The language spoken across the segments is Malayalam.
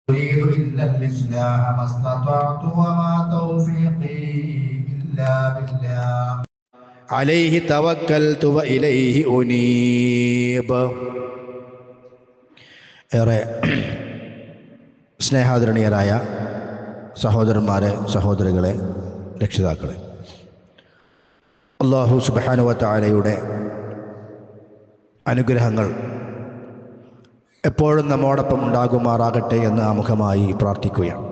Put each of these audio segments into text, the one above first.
أريد إلا الإصلاح ما استطعت وما توفيقي إلا بالله عليه توكلت وإليه أنيب. ഏറെ സ്നേഹാദരണീയരായ സഹോദരന്മാരെ, സഹോദരികളെ, രക്ഷിതാക്കളെ, അല്ലാഹു സുബ്ഹാനഹു വ തആലയുടെ അനുഗ്രഹങ്ങൾ എപ്പോഴും നമ്മോടൊപ്പം ഉണ്ടാകുമാറാകട്ടെ എന്ന് ആമുഖമായി പ്രാർത്ഥിക്കുകയാണ്.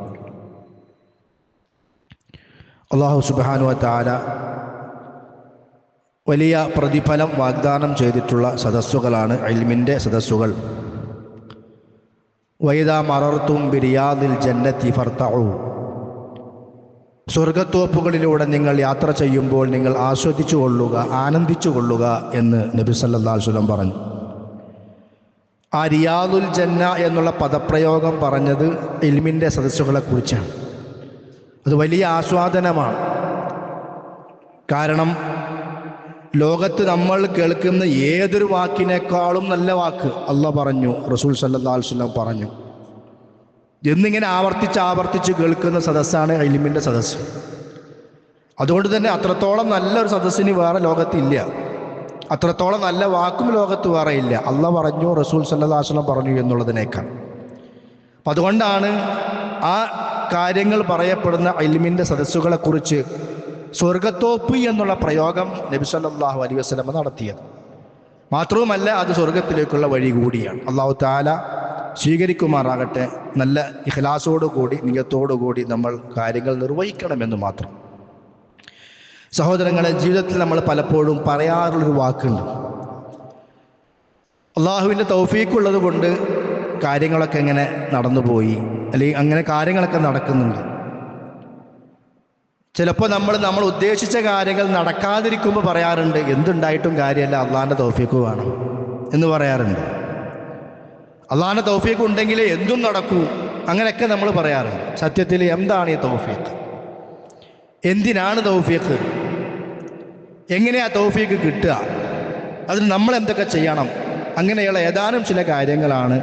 അല്ലാഹു സുബ്ഹാനഹു വ തആല വലിയ പ്രതിഫലം വാഗ്ദാനം ചെയ്തിട്ടുള്ള സദസ്സുകളാണ് ഇൽമിൻ്റെ സദസ്സുകൾ. വൈദാ മറർത്തും ബിരിയാദിൽ ജന്നത്തി ഫർതഉ, സ്വർഗത്തോപ്പുകളിലൂടെ നിങ്ങൾ യാത്ര ചെയ്യുമ്പോൾ നിങ്ങൾ ആസ്വദിച്ചു കൊള്ളുക, ആനന്ദിച്ചു കൊള്ളുക എന്ന് നബി സല്ലല്ലാഹു അലൈഹി വസല്ലം പറഞ്ഞു. ആ റിയാദുൽ ജന്ന എന്നുള്ള പദപ്രയോഗം പറഞ്ഞത് ഇൽമിൻ്റെ സദസ്സുകളെക്കുറിച്ചാണ്. അത് വലിയ ആസ്വാദനമാണ്. കാരണം ലോകത്ത് നമ്മൾ കേൾക്കുന്ന ഏതൊരു വാക്കിനേക്കാളും നല്ല വാക്ക് അല്ലാഹ് പറഞ്ഞു, റസൂൽ സല്ലല്ലാഹു അലൈഹി വസല്ലം പറഞ്ഞു എന്നിങ്ങനെ ആവർത്തിച്ച് കേൾക്കുന്ന സദസ്സാണ് ഇൽമിൻ്റെ സദസ്സ്. അതുകൊണ്ട് തന്നെ അത്രത്തോളം നല്ലൊരു സദസ്സിന് വേറെ ലോകത്തില്ല, അത്രത്തോളം നല്ല വാക്കും ലോകത്ത് വേറെ ഇല്ല. അല്ലാഹ് പറഞ്ഞു, റസൂൽ സല്ലല്ലാഹു അലൈഹി വസല്ലം പറഞ്ഞു എന്നുള്ളതിനേക്കാൾ. അപ്പം അതുകൊണ്ടാണ് ആ കാര്യങ്ങൾ പറയപ്പെടുന്ന ഇൽമിൻ്റെ സദസ്സുകളെക്കുറിച്ച് സ്വർഗത്തോപ്പ് എന്നുള്ള പ്രയോഗം നബി സല്ലല്ലാഹു അലൈഹി വസല്ലം നടത്തിയത്. മാത്രവുമല്ല, അത് സ്വർഗത്തിലേക്കുള്ള വഴി കൂടിയാണ്. അല്ലാഹു തആല സ്വീകരിക്കുമാറാകട്ടെ. നല്ല ഇഖ്ലാസോടുകൂടി, നിയ്യത്തോടുകൂടി നമ്മൾ കാര്യങ്ങൾ നിർവഹിക്കണമെന്ന് മാത്രം. സഹോദരങ്ങളെ, ജീവിതത്തിൽ നമ്മൾ പലപ്പോഴും പറയാറുള്ളൊരു വാക്കുണ്ട്, അള്ളാഹുവിൻ്റെ തൗഫീഖുള്ളത് കൊണ്ട് കാര്യങ്ങളൊക്കെ എങ്ങനെ നടന്നുപോയി, അല്ലെങ്കിൽ അങ്ങനെ കാര്യങ്ങളൊക്കെ നടക്കുന്നുണ്ട്. ചിലപ്പോൾ നമ്മൾ ഉദ്ദേശിച്ച കാര്യങ്ങൾ നടക്കാതിരിക്കുമ്പോൾ പറയാറുണ്ട്, എന്തുണ്ടായിട്ടും കാര്യമല്ല, അള്ളാഹിൻ്റെ തൗഫീഖ് വേണം എന്ന് പറയാറുണ്ട്. അള്ളാഹിൻ്റെ തൗഫീഖ് ഉണ്ടെങ്കിലേ എന്തും നടക്കൂ, അങ്ങനെയൊക്കെ നമ്മൾ പറയാറുണ്ട്. സത്യത്തിൽ എന്താണ് ഈ തൗഫീഖ്? എന്തിനാണ് തൗഫീഖ്? എങ്ങനെയാ തൗഫീഖ് കിട്ടുക? അതിന് നമ്മൾ എന്തൊക്കെ ചെയ്യണം? അങ്ങനെയുള്ള ഏതാനും ചില കാര്യങ്ങളാണ്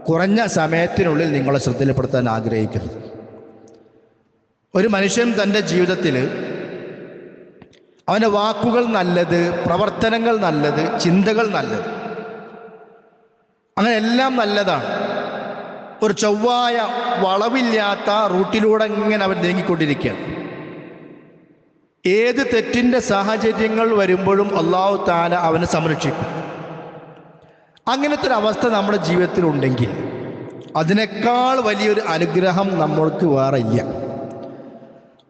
കുറഞ്ഞ സമയത്തിനുള്ളിൽ നിങ്ങളെ ശ്രദ്ധയിൽപ്പെടുത്താൻ ആഗ്രഹിക്കുന്നത്. ഒരു മനുഷ്യൻ തൻ്റെ ജീവിതത്തിൽ അവൻ്റെ വാക്കുകൾ നല്ലത്, പ്രവർത്തനങ്ങൾ നല്ലത്, ചിന്തകൾ നല്ലത്, അങ്ങനെ എല്ലാം നല്ലതാണ്. ഒരു ചൊവ്വായ വളവില്ലാത്ത റൂട്ടിലൂടെ ഇങ്ങനെ അവൻ നീങ്ങിക്കൊണ്ടിരിക്കുകയാണ്. ഏത് തെറ്റിൻ്റെ സാഹചര്യങ്ങൾ വരുമ്പോഴും അല്ലാഹു തആല അവനെ സംരക്ഷിക്കും. അങ്ങനത്തെ ഒരു അവസ്ഥ നമ്മുടെ ജീവിതത്തിലുണ്ടെങ്കിൽ അതിനേക്കാൾ വലിയൊരു അനുഗ്രഹം നമ്മൾക്ക് വേറെ ഇല്ല.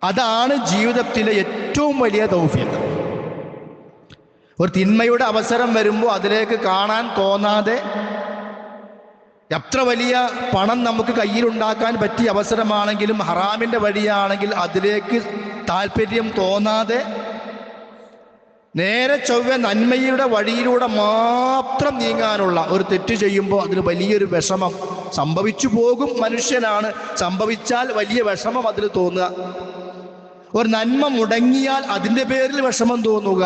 അതാണ് ജീവിതത്തിലെ ഏറ്റവും വലിയ തൗഫീഖ്. ഒരു തിന്മയുടെ അവസരം വരുമ്പോൾ അതിലേക്ക് കാണാൻ തോന്നാതെ, എത്ര വലിയ പണം നമുക്ക് കയ്യിലുണ്ടാക്കാൻ പറ്റിയ അവസരമാണെങ്കിലും ഹറാമിൻ്റെ വഴിയാണെങ്കിൽ അതിലേക്ക് താല്പര്യം തോന്നാതെ നേരെ ചൊവ്വ നന്മയുടെ വഴിയിലൂടെ മാത്രം നീങ്ങാനുള്ള ഒരു തെറ്റ് ചെയ്യുമ്പോൾ അതിന് വലിയൊരു വിഷമം സംഭവിച്ചു പോകും. മനുഷ്യനാണ്, സംഭവിച്ചാൽ വലിയ വിഷമം അതിൽ തോന്നുക. ഒരു നന്മ മുടങ്ങിയാൽ അതിൻ്റെ പേരിൽ വിഷമം തോന്നുക.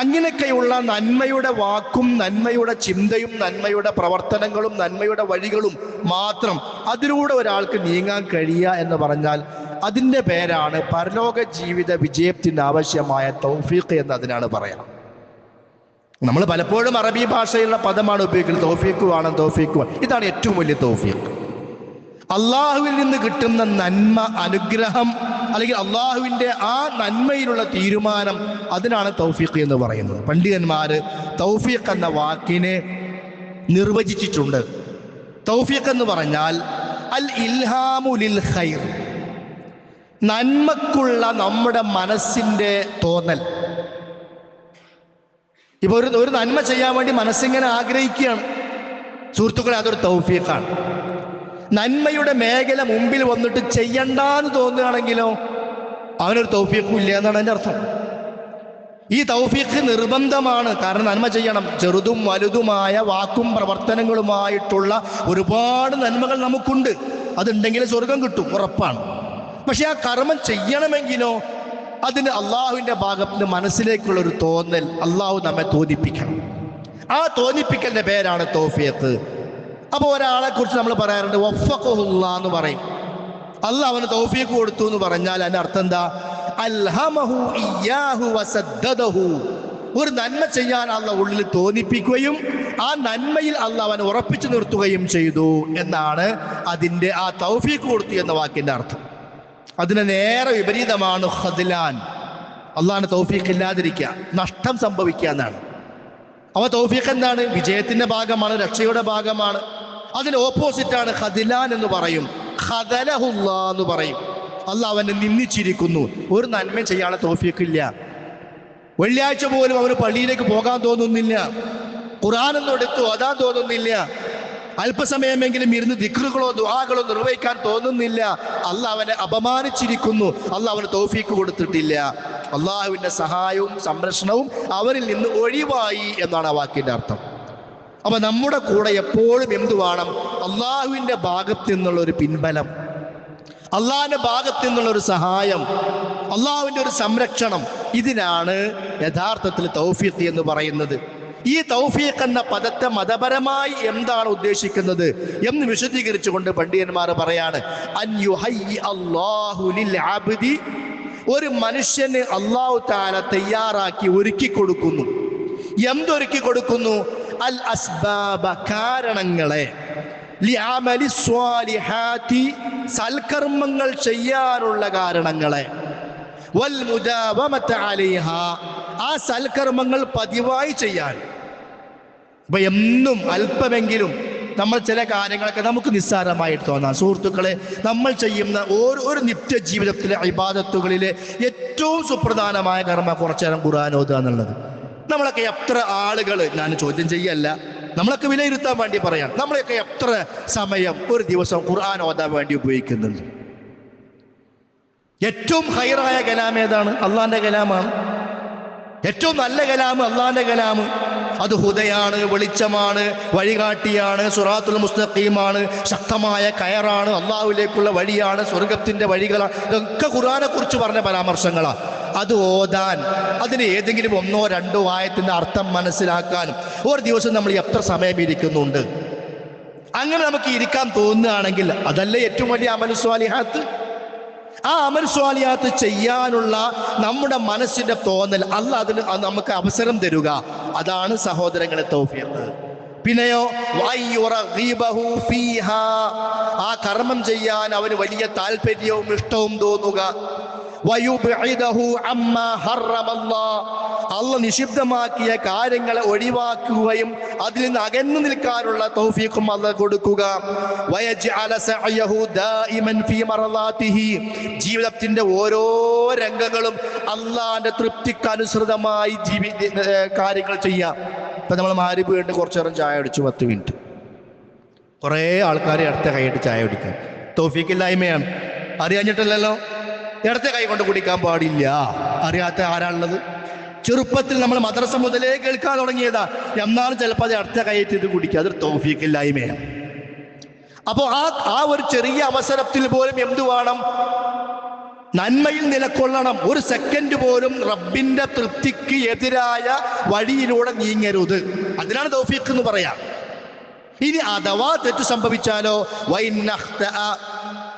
അങ്ങനെയൊക്കെയുള്ള നന്മയുടെ വാക്കും നന്മയുടെ ചിന്തയും നന്മയുടെ പ്രവർത്തനങ്ങളും നന്മയുടെ വഴികളും മാത്രം അതിലൂടെ ഒരാൾക്ക് നീങ്ങാൻ കഴിയുക എന്ന് പറഞ്ഞാൽ അതിൻ്റെ പേരാണ് പരലോക ജീവിത വിജയത്തിന് ആവശ്യമായ തൗഫീഖ് എന്ന് അതിനാണ് പറയണം. നമ്മൾ പലപ്പോഴും അറബി ഭാഷയിലുള്ള പദമാണ് ഉപയോഗിക്കുന്നത്, തൗഫീഖ് വേണം, തൗഫീഖ് വേണം. ഇതാണ് ഏറ്റവും വലിയ തൗഫീഖ്. അള്ളാഹുവിൽ നിന്ന് കിട്ടുന്ന നന്മ, അനുഗ്രഹം, അല്ലെങ്കിൽ അള്ളാഹുവിൻ്റെ ആ നന്മയിലുള്ള തീരുമാനം, അതിനാണ് തൗഫീഖ് എന്ന് പറയുന്നത്. പണ്ഡിതന്മാര് തൗഫീഖ് എന്ന വാക്കിനെ നിർവചിച്ചിട്ടുണ്ട്. തൗഫീഖ് എന്ന് പറഞ്ഞാൽ അൽ ഇൽഹാമു ലിൽ ഖൈർ, നന്മക്കുള്ള നമ്മുടെ മനസ്സിൻ്റെ തോന്നൽ. ഇപ്പൊ ഒരു നന്മ ചെയ്യാൻ വേണ്ടി മനസ്സിങ്ങനെ ആഗ്രഹിക്കുകയാണ്. സുഹൃത്തുക്കളെ, അതൊരു തൗഫീഖാണ്. നന്മയുടെ മേഖല മുമ്പിൽ വന്നിട്ട് ചെയ്യണ്ടെന്ന് തോന്നുകയാണെങ്കിലോ അവനൊരു തൗഫീഖും ഇല്ല എന്നാണ് എൻ്റെ അർത്ഥം. ഈ തൗഫീഖ് നിർബന്ധമാണ്. കാരണം നന്മ ചെയ്യണം. ചെറുതും വലുതുമായ വാക്കും പ്രവർത്തനങ്ങളുമായിട്ടുള്ള ഒരുപാട് നന്മകൾ നമുക്കുണ്ട്. അതുണ്ടെങ്കിൽ സ്വർഗം കിട്ടും, ഉറപ്പാണ്. പക്ഷെ ആ കർമ്മം ചെയ്യണമെങ്കിലോ അതിന് അള്ളാഹുവിൻ്റെ ഭാഗത്ത് മനസ്സിലേക്കുള്ള ഒരു തോന്നൽ അള്ളാഹു നമ്മെ തോന്നിപ്പിക്കണം. ആ തോന്നിപ്പിക്കലിൻ്റെ പേരാണ് തൗഫീഖ്. അപ്പോൾ ഒരാളെ കുറിച്ച് നമ്മൾ പറയാറുണ്ട് വഫഖഹുല്ലാ എന്ന് പറയും. അള്ളാഹ് അവന് തൗഫീഖ് കൊടുത്തു എന്ന് പറഞ്ഞാൽ അതിന്റെ അർത്ഥം എന്താ? അൽഹമഹു ഇയ്യാഹു വസദ്ദദഹു. ഒരു നന്മ ചെയ്യാൻ അള്ളാഹ് ഉള്ളിൽ തോന്നിപ്പിക്കുകയും ആ നന്മയിൽ അള്ളാഹ് അവനെ ഉറപ്പിച്ചു നിർത്തുകയും ചെയ്തു എന്നാണ് അതിൻ്റെ ആ തൗഫീഖ് കൊടുത്തു എന്ന വാക്കിന്റെ അർത്ഥം. അതിന് നേരെ വിപരീതമാണ് ഖദ്ലാൻ. അള്ളാഹിന് തൗഫീഖ് ഇല്ലാതിരിക്കുക, നഷ്ടം സംഭവിക്കുക എന്നാണ്. അവ തൗഫീഖ് എന്താണ്? വിജയത്തിന്റെ ഭാഗമാണ്, രക്ഷയുടെ ഭാഗമാണ്. അതിന് ഓപ്പോസിറ്റാണ് ഖദ്ലാൻ എന്ന് പറയും. ഖദലഹുല്ലാ എന്ന് പറയും. അള്ളാഹ് അവനെ നിന്ദിച്ചിരിക്കുന്നു. ഒരു നന്മ ചെയ്യാനുള്ള തൗഫീഖ് ഇല്ല. വെള്ളിയാഴ്ച പോലും അവന് പള്ളിയിലേക്ക് പോകാൻ തോന്നുന്നില്ല, ഖുർആനൊന്നും എടുത്ത് ഓതാൻ തോന്നുന്നില്ല, അല്പസമയമെങ്കിലും ഇരുന്ന് ദിക്റുകളോ ദുആകളോ നിർവഹിക്കാൻ തോന്നുന്നില്ല. അള്ളാഹ് അവനെ അപമാനിച്ചിരിക്കുന്നു. അള്ളാഹ് അവന് തൗഫീഖ് കൊടുത്തിട്ടില്ല. അള്ളാഹുവിന്റെ സഹായവും സംരക്ഷണവും അവരിൽ നിന്ന് ഒഴിവായി എന്നാണ് ആ വാക്കിന്റെ അർത്ഥം. അപ്പൊ നമ്മുടെ കൂടെ എപ്പോഴും എന്തു വേണം? അള്ളാഹുവിന്റെ ഭാഗത്ത് നിന്നുള്ള ഒരു പിൻബലം, അള്ളാഹിന്റെ ഭാഗത്ത് നിന്നുള്ള ഒരു സഹായം, അള്ളാഹുവിന്റെ ഒരു സംരക്ഷണം. ഇതിനാണ് യഥാർത്ഥത്തിൽ തൗഫീഖ് എന്ന് പറയുന്നത്. ഈ തൗഫീഖ് എന്ന പദത്തെ മതപരമായി എന്താണ് ഉദ്ദേശിക്കുന്നത് എന്ന് വിശദീകരിച്ചുകൊണ്ട് പണ്ഡിതന്മാർ പറയാണ്, അൻ യുഹയ്യി അല്ലാഹു ലിൽ അബ്ദി, ഒരു മനുഷ്യന് അല്ലാഹു തആല തയ്യാറാക്കി ഒരുക്കി കൊടുക്കുന്നു. എന്തൊരുക്കി കൊടുക്കുന്നു? അൽ അസ്ബാബ, കാരണങ്ങളെ, ലിഅമലി സ്വാലിഹാത്തി, സൽക്കർമ്മങ്ങൾ ചെയ്യാനുള്ള കാരണങ്ങളെ, വൽ മുദാവമത അലൈഹാ, ആ സൽക്കർമ്മങ്ങൾ പതിവായി ചെയ്യാൻ. അപ്പൊ എന്നും അല്പമെങ്കിലും നമ്മൾ ചില കാര്യങ്ങളൊക്കെ നമുക്ക് നിസ്സാരമായിട്ട് തോന്നാം. സുഹൃത്തുക്കളെ, നമ്മൾ ചെയ്യുന്ന ഒരു നിത്യജീവിതത്തിലെ ഇബാദത്തുകളിലെ ഏറ്റവും സുപ്രധാനമായ കർമ്മ കുറച്ചു നേരം ഖുർആൻ ഓതുക എന്നുള്ളത്. നമ്മളൊക്കെ എത്ര ആളുകൾ, ഞാൻ ചോദ്യം ചെയ്യല്ല, നമ്മളൊക്കെ വിലയിരുത്താൻ വേണ്ടി പറയാം, നമ്മളൊക്കെ എത്ര സമയം ഒരു ദിവസം ഖുർആൻ ഓതാൻ വേണ്ടി ഉപയോഗിക്കുന്നുണ്ട്? ഏറ്റവും ഹൈറായ കലാം ഏതാണ്? അള്ളാന്റെ കലാമാണ്. ഏറ്റവും നല്ല കലാം അള്ളാന്റെ കലാം. അത് ഹുദയാണ്, വെളിച്ചമാണ്, വഴികാട്ടിയാണ്, സിറാത്തുൽ മുസ്തഖീമാണ്, ശക്തമായ കയറാണ്, അള്ളാഹുവിലേക്കുള്ള വഴിയാണ്, സ്വർഗത്തിന്റെ വഴികളാണ്. ഇതൊക്കെ ഖുർആനെ കുറിച്ച് പറഞ്ഞ പരാമർശങ്ങളാണ്. അത് ഓതാൻ, അതിന് ഏതെങ്കിലും ഒന്നോ രണ്ടോ ആയത്തിന്റെ അർത്ഥം മനസ്സിലാക്കാനും ഒരു ദിവസം നമ്മൾ എത്ര സമയം ഇരിക്കുന്നുണ്ട്? അങ്ങനെ നമുക്ക് ഇരിക്കാൻ തോന്നുകയാണെങ്കിൽ അതല്ലേ ഏറ്റവും വലിയ അമൽ സ്വാലിഹാത്ത്? ആ അമൽ സ്വാലിഹാത്ത് ചെയ്യാനുള്ള നമ്മുടെ മനസ്സിന്റെ തോന്നൽ, അല്ലാഹ് അതിന് നമുക്ക് അവസരം തരുക. അതാണ് സഹോദരങ്ങളെ തൗഫീഖ്. പിന്നെയോ വയുറഗിബഹു ഫീഹാ, ആ കർമ്മം ചെയ്യാൻ അവന് വലിയ താല്പര്യവും ഇഷ്ടവും തോന്നുക. വയുബ്ഇദഹു അമ്മാ ഹറമല്ലാഹ്, അല്ലാഹ് നിഷിദ്ധമാക്കിയ കാര്യങ്ങളെ ഒഴിവാക്കുകയും അതിൽ നിന്ന് അകന്നു നിൽക്കാനുള്ള തൗഫീഖും അല്ലാഹ് കൊടുക്കുക. വയജ്അല സഅയഹു ദായിമൻ ഫീ മർളാതിഹി, ജീവിതത്തിന്റെ ഓരോ രംഗങ്ങളും അല്ലാഹുവിന്റെ തൃപ്തിക്ക് അനുസൃതമായി കാര്യങ്ങൾ ചെയ്യാം. ഇപ്പൊ നമ്മൾ മാരിബ് വേണ്ടി കുറച്ചു നേരം ചായ അടിച്ചു 10 മിനിറ്റ്. കുറേ ആൾക്കാർ ഇടത്തെ കൈയിട്ട് ചായ കുടിക്കാൻ. തൗഫീഖില്ലായ്മയാണ്, അറിയാഞ്ഞിട്ടല്ലല്ലോ. ഇടത്തെ കൈ കൊണ്ട് കുടിക്കാൻ പാടില്ല. അറിയാത്ത ആരാണുള്ളത്? ചെറുപ്പത്തിൽ നമ്മൾ മദ്രസ മുതലേ കേൾക്കാൻ തുടങ്ങിയതാ. എന്നാലും ചിലപ്പോൾ അത് ഇടത്തെ കൈയിട്ട് ഇത് കുടിക്കുക. അതൊരു തൗഫീഖില്ലായ്മയാണ്. അപ്പോൾ ആ ഒരു ചെറിയ അവസരത്തിൽ പോലും എന്ത് വേണം? നന്മയിൽ നിലകൊള്ളണം. ഒരു സെക്കൻഡ് പോലും റബ്ബിന്റെ തൃപ്തിക്ക് എതിരായ വഴിയിലൂടെ നീങ്ങരുത്. അതിനാണ് തൗഫീഖ് എന്ന് പറയാം. ഇനി അഥവാ തെറ്റ് സംഭവിച്ചാലോ,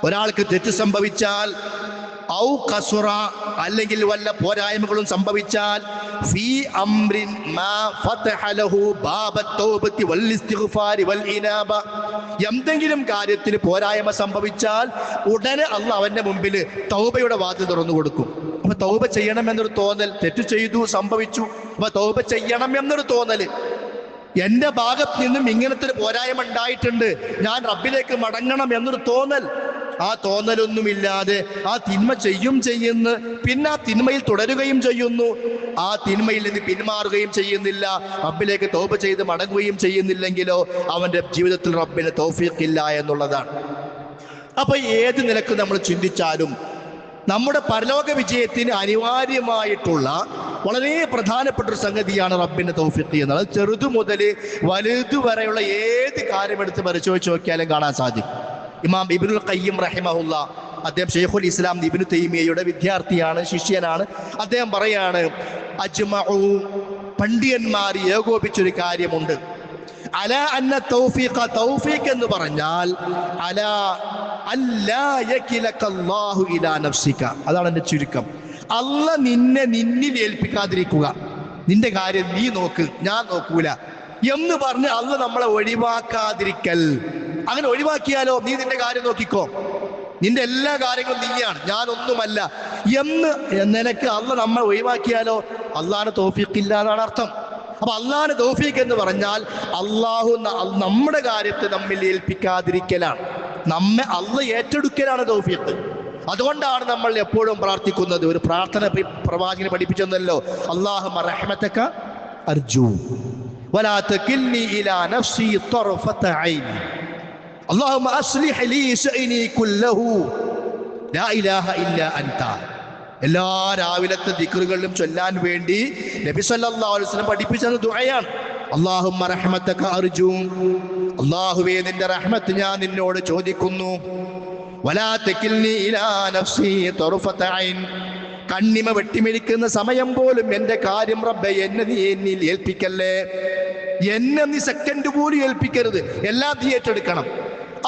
ഒരാൾക്ക് തെറ്റ് സംഭവിച്ചാൽ, ഔ ഖസുറ, അല്ലെങ്കിൽ വല്ല പോരായ്മകളും സംഭവിച്ചാൽ, ഫീ അംരിൻ മാ ഫതഹ ലഹു ബാബത് തൗബത്തി വൽ ഇസ്തിഗ്ഫാരി വൽ ഇനാബ, എന്തെങ്കിലും കാര്യത്തിൽ പോരായ്മ സംഭവിച്ചാൽ ഉടനെ അല്ലാഹ് അവന്റെ മുമ്പിൽ തൗബയുടെ വാതിൽ തുറന്നു കൊടുക്കും. അപ്പൊ തൗബ ചെയ്യണം എന്നൊരു തോന്നൽ, തെറ്റ് ചെയ്തു സംഭവിച്ചു, അപ്പൊ തൗബ ചെയ്യണം എന്നൊരു തോന്നല്, എന്റെ ഭാഗത്ത് നിന്നും ഇങ്ങനത്തെ ഒരു പോരായ്മ ഉണ്ടായിട്ടുണ്ട്, ഞാൻ റബ്ബിലേക്ക് മടങ്ങണം എന്നൊരു തോന്നൽ. ആ തോന്നലൊന്നുമില്ലാതെ ആ തിന്മ ചെയ്യുന്നു, പിന്നെ ആ തിന്മയിൽ തുടരുകയും ചെയ്യുന്നു, ആ തിന്മയിൽ നിന്ന് പിന്മാറുകയും ചെയ്യുന്നില്ല, റബ്ബിലേക്ക് തൗബ ചെയ്ത് മടങ്ങുകയും ചെയ്യുന്നില്ലെങ്കിലോ അവന്റെ ജീവിതത്തിൽ റബ്ബിന് തൗഫീഖ് ഇല്ല എന്നുള്ളതാണ്. അപ്പൊ ഏത് നിലക്ക് നമ്മൾ ചിന്തിച്ചാലും നമ്മുടെ പരലോക വിജയത്തിന് അനിവാര്യമായിട്ടുള്ള വളരെ പ്രധാനപ്പെട്ട ഒരു സംഗതിയാണ് റബ്ബിന്റെ തൗഫീഖ് എന്നുള്ളത്. ചെറുതു മുതൽ വലുതു വരെയുള്ള ഏത് കാര്യമെടുത്ത് പരിശോധിച്ച് നോക്കിയാലും കാണാൻ സാധിക്കും. ഇമാം ഇബ്നുൽ ഖയ്യിം റഹിമഹുല്ലാ, അദ്ദേഹം ശൈഖുൽ ഇസ്ലാം ഇബ്നു തൈമിയ്യയുടെ വിദ്യാർത്ഥിയാണ്, ശിഷ്യനാണ്. അദ്ദേഹം പറയാണ്, അജ്മഉ, പണ്ഡിതന്മാർ ഏകോപിച്ചൊരു കാര്യമുണ്ട്, അലാ അന്ന തൗഫീഖ, തൗഫീഖ് എന്ന് പറഞ്ഞാൽ അലാ അല്ലാ യകിലകല്ലാഹു ഇലാ നഫ്സിക, അതാണ് എൻ്റെ ചുരുക്കം. അല്ലാഹ് നിന്നെ നിന്നിൽ ഏൽപ്പിക്കാതിരിക്കുക. നിന്റെ കാര്യം നീ നോക്ക്, ഞാൻ നോക്കൂല എന്ന് പറഞ്ഞ് അല്ലാഹ് നമ്മളെ ഒഴിവാക്കാതിരിക്കൽ. അങ്ങനെ ഒഴിവാക്കിയാലോ നീ നിന്റെ കാര്യം നോക്കിക്കോ, നിന്റെ എല്ലാ കാര്യങ്ങളും നീയാണ്, ഞാനൊന്നുമല്ല എന്ന് നിനക്ക് അല്ലാഹ് നമ്മൾ ഒഴിവാക്കിയാലോ അള്ളാഹുവിന് തൗഫീഖ് ഇല്ല എന്നാണ് അർത്ഥം. അപ്പൊ അള്ളാഹുവിന് തൗഫീഖ് എന്ന് പറഞ്ഞാൽ അള്ളാഹു നമ്മുടെ കാര്യത്തെ നമ്മിൽ ഏൽപ്പിക്കാതിരിക്കലാണ്, നമ്മെ അള്ളാഹ് ഏറ്റെടുക്കലാണ് തൗഫീഖ്. അതുകൊണ്ടാണ് നമ്മൾ എപ്പോഴും പ്രാർത്ഥിക്കുന്നത്. ഒരു പ്രാർത്ഥന പ്രവാചകനെ പഠിപ്പിച്ചെന്നല്ലോ, അല്ലാഹുമ്മ റഹ്മതക അർജു വലാ തകിൽനി ഇലാ നഫ്സി തർഫത ഐൻ അല്ലാഹുമ്മ അസ്ലിഹ് ലീ ശഅനി കുല്ലഹു ലാ ഇലാഹ ഇല്ലാ അൻത. എല്ലാ രാവിലത്തെ ദിക്റുകളിലും ചൊല്ലാൻ വേണ്ടി നബി സല്ലല്ലാഹു അലൈഹി വസല്ലം പഠിപ്പിച്ചത് ദുആയാണ്. അല്ലാഹുമ്മ റഹ്മതക അർജു, അല്ലാഹുവേ നിന്റെ റഹ്മത്ത് ഞാൻ നിന്നോട് ചോദിക്കുന്നു. വലാ തകിൽനി ഇലാ നഫ്സി തർഫത ഐൻ, കണ്ണിമ വെട്ടിമിരിക്കുന്ന സമയം പോലും എൻ്റെ കാര്യം റബ്ബേ നീ എന്നിൽ ഏൽപ്പിക്കല്ലേ, എന്നെ നീ സെക്കൻഡ് പോലും ഏൽപ്പിക്കരുത്, എല്ലാം നീ ഏറ്റെടുക്കണം.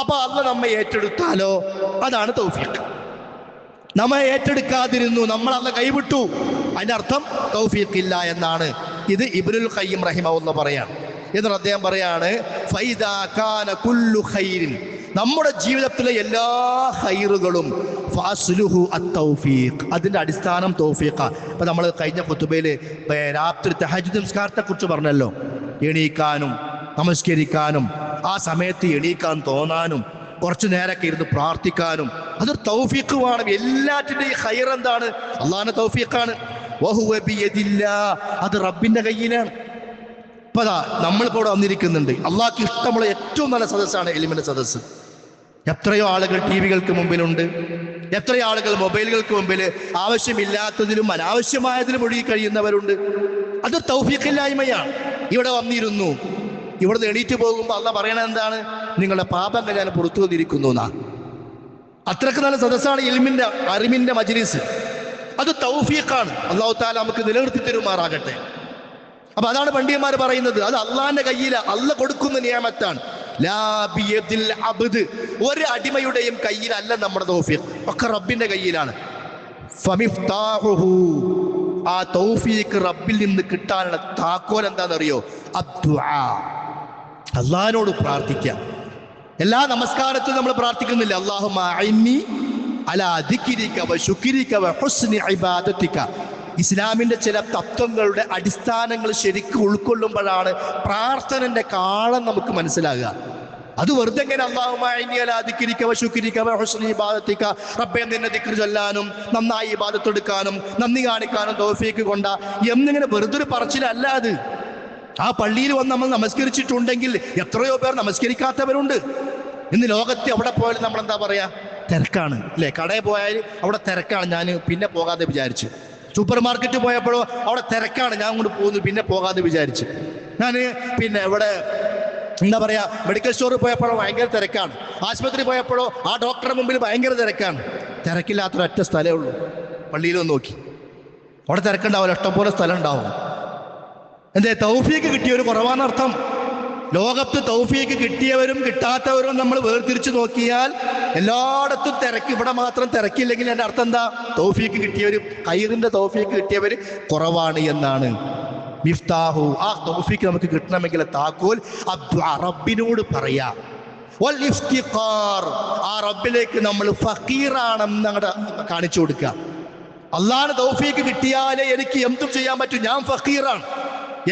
അപ്പൊ അല്ലാഹ് നമ്മെ ഏറ്റെടുത്താലോ അതാണ് തൗഫീഖ്. നമ്മെ ഏറ്റെടുക്കാതിരുന്നു, നമ്മൾ അല്ലാഹ് കൈവിട്ടു, അതിന്റെ അർത്ഥം തൗഫീഖ് ഇല്ല എന്നാണ്. ഇത് ഇബ്നുൽ ഖയ്യിം റഹിമഹുല്ലാഹ് പറയാണ്. എന്നിട്ട് അദ്ദേഹം പറയാണ്, ഫൈദാ കാന കുല്ലു ഖൈരിൻ, നമ്മുടെ ജീവിതത്തിലെ എല്ലാ ഖൈറുകളും ഫഅസ്ലുഹു അത്തൗഫീഖ്, അതിന്റെ അടിസ്ഥാനം തൗഫീഖ. ഇപ്പൊ നമ്മൾ കഴിഞ്ഞ ഖുതുബയിൽ രാത്രി തഹജ്ജുദ് നിസ്കാരത്തെ കുറിച്ച് പറഞ്ഞല്ലോ, എണീക്കാനും നമസ്കരിക്കാനും ആ സമയത്ത് എണീക്കാൻ തോന്നാനും കുറച്ചു നേരമൊക്കെ ഇരുന്ന് പ്രാർത്ഥിക്കാനും അതൊരു തൗഫീഖ് വേണം. എല്ലാറ്റിന്റെയും ഖൈർ എന്താണ്? അള്ളാഹുവിന്റെ തൗഫീഖാണ്. വഹുവ ബിയദില്ലാഹ്, അത് റബ്ബിന്റെ കയ്യിലാണ്. ഇപ്പൊ നമ്മളിപ്പോ ഇവിടെ വന്നിരിക്കുന്നുണ്ട്, അള്ളാഹ്ക്ക് ഇഷ്ടമുള്ള ഏറ്റവും നല്ല സദസ്സാണ് ഇൽമിന്റെ സദസ്സ്. എത്രയോ ആളുകൾ ടി വികൾക്ക് മുമ്പിലുണ്ട്, എത്രയോ ആളുകൾ മൊബൈലുകൾക്ക് മുമ്പിൽ ആവശ്യമില്ലാത്തതിലും അനാവശ്യമായതിലും ഒഴുകി കഴിയുന്നവരുണ്ട്. അത് തൗഫീഖില്ലായ്മയാണ്. ഇവിടെ വന്നിരുന്നു, ഇവിടുന്ന് എണീറ്റ് പോകുമ്പോൾ അള്ളാഹ് പറയണത് എന്താണ്? നിങ്ങളുടെ പാപങ്ങൾ ഞാൻ പുറത്തു വന്നിരിക്കുന്നു എന്നാ. അത്രക്ക് നല്ല സദസ്സാണ് ഇൽമിന്റെ അറിവിന്റെ മജ്ലിസ്. അത് തൗഫീഖാണ്. അല്ലാഹു തആല നമുക്ക് നിലനിർത്തി തരുമാറാകട്ടെ. അപ്പൊ അതാണ് പണ്ഡിതന്മാർ പറയുന്നത്, അത് അള്ളാഹിന്റെ കയ്യിലാണ്, അള്ളാഹ് കൊടുക്കുന്ന നിയമത്താണ്. ലാ ബിയദിൽ അബ്ദ്, ഒരു അടിമയുടെയും കയ്യിലല്ല നമ്മുടെ തൗഫീഖ്, ഒക്കെ റബ്ബിന്റെ കയ്യിലാണ്. ഫമിഫ്താഹുഹു, ആ തൗഫീഖ് റബ്ബിൽ നിന്ന് കിട്ടാനുള്ള താക്കോൽ എന്താണെന്നറിയോ? അദ്ദുആ, അള്ളാഹിനോട് പ്രാർത്ഥിക്കാം. എല്ലാ നമസ്കാരത്തിലും നമ്മൾ പ്രാർത്ഥിക്കുന്നില്ല, അല്ലാഹുമ്മ അഇന്നി അലാ ദിക്രിക വ ശുക്രിക വ ഹുസ്നി ഇബാദതിക. ഇസ്ലാമിന്റെ ചില തത്വങ്ങളുടെ അടിസ്ഥാനങ്ങൾ ശരിക്കും ഉൾക്കൊള്ളുമ്പോഴാണ് പ്രാർത്ഥനന്റെ കാളം നമുക്ക് മനസ്സിലാകുക. അത് വെറുതെ എങ്ങനെ അല്ലാഹുമ്മ അഇന്നി അലാ ദിക്രിക വ ശുക്രിക വ ഹുസ്നി ഇബാദതിക, റബ്ബേ നിന്നെ ദിക്ർ ചൊല്ലാനും നന്നായി ഇബാദത്ത് എടുക്കാനും നന്ദി കാണിക്കാനും തൗഫീഖ് കൊണ്ട എന്നിങ്ങനെ വെറുതെ ഒരു പറച്ചിലല്ല അത്. ആ പള്ളിയിൽ വന്ന് നമ്മൾ നമസ്കരിച്ചിട്ടുണ്ടെങ്കിൽ എത്രയോ പേർ നമസ്കരിക്കാത്തവരുണ്ട്. ഇന്ന് ലോകത്തെ അവിടെ പോയാലും നമ്മൾ എന്താ പറയാ? തിരക്കാണ് അല്ലേ? കടയിൽ പോയാൽ അവിടെ തിരക്കാണ്, ഞാൻ പിന്നെ പോകാതെ വിചാരിച്ചു. സൂപ്പർ മാർക്കറ്റ് പോയപ്പോഴോ അവിടെ തിരക്കാണ്, ഞാൻ അങ്ങോട്ട് പോകുന്നു, പിന്നെ പോകാതെ വിചാരിച്ചു. ഞാൻ പിന്നെ ഇവിടെ എന്താ പറയാ, മെഡിക്കൽ സ്റ്റോറിൽ പോയപ്പോഴോ ഭയങ്കര തിരക്കാണ്, ആശുപത്രി പോയപ്പോഴോ ആ ഡോക്ടറുടെ മുമ്പിൽ ഭയങ്കര തിരക്കാണ്. തിരക്കില്ലാത്തൊരൊറ്റ സ്ഥലമേ ഉള്ളൂ, പള്ളിയിലൊന്ന് നോക്കി, അവിടെ തിരക്കുണ്ടാവില്ല, ഇഷ്ടംപോലെ സ്ഥലം ഉണ്ടാവും. എന്തേ? തൗഫീഖ് കിട്ടിയവർ കുറവാണെന്നർത്ഥം. ലോകത്ത് തൗഫീഖ് കിട്ടിയവരും കിട്ടാത്തവരും നമ്മൾ വേർതിരിച്ചു നോക്കിയാൽ എല്ലായിടത്തും തിരക്ക്, ഇവിടെ മാത്രം തിരക്കില്ലെങ്കിൽ എൻ്റെ അർത്ഥം എന്താ? തൗഫീഖ് കിട്ടിയവർ, ഖൈറിന്റെ തൗഫീഖ് കിട്ടിയവർ കുറവാണ് എന്നാണ്. മിഫ്താഹു, ആ തൗഫീഖ് നമുക്ക് കിട്ടണമെങ്കിൽ താക്കോൽ അദ്ദുആ, റബ്ബിനോട് പറയാ. വൽ ഇഫ്തിഖാർ, ആ റബ്ബിലേക്ക് നമ്മൾ ഫഖീറാണെന്ന് അങ്ങോട്ട് കാണിച്ചു കൊടുക്കുക. അള്ളാഹുവിന്റെ തൗഫീഖ് കിട്ടിയാലേ എനിക്ക് എന്തും ചെയ്യാൻ പറ്റും, ഞാൻ ഫഖീറാണ്,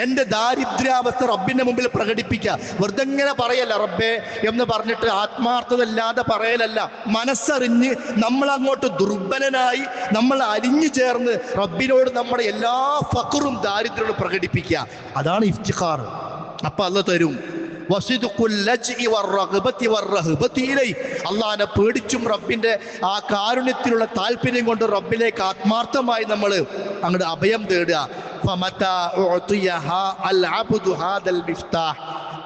എന്റെ ദാരിദ്ര്യാവസ്ഥ റബ്ബിന്റെ മുമ്പിൽ പ്രകടിപ്പിക്കുക. വെറുതെ ഇങ്ങനെ പറയല്ല റബ്ബേ എന്ന് പറഞ്ഞിട്ട് ആത്മാർത്ഥതല്ലാതെ പറയലല്ല, മനസ്സറിഞ്ഞ് നമ്മൾ അങ്ങോട്ട് ദുർബലനായി നമ്മൾ അലിഞ്ഞു ചേർന്ന് റബ്ബിനോട് നമ്മുടെ എല്ലാ ഫഖറും ദാരിദ്ര്യവും പ്രകടിപ്പിക്കുക. അതാണ് ഇഫ്തിഖാർ. അപ്പൊ അല്ലാഹ് തരും. അള്ളാഹിനെ പേടിച്ചും റബ്ബിന്റെ ആ കാരുണ്യത്തിലുള്ള താല്പര്യം കൊണ്ട് റബ്ബിലേക്ക് ആത്മാർത്ഥമായി നമ്മൾ അങ്ങോട്ട് അഭയം തേടുക.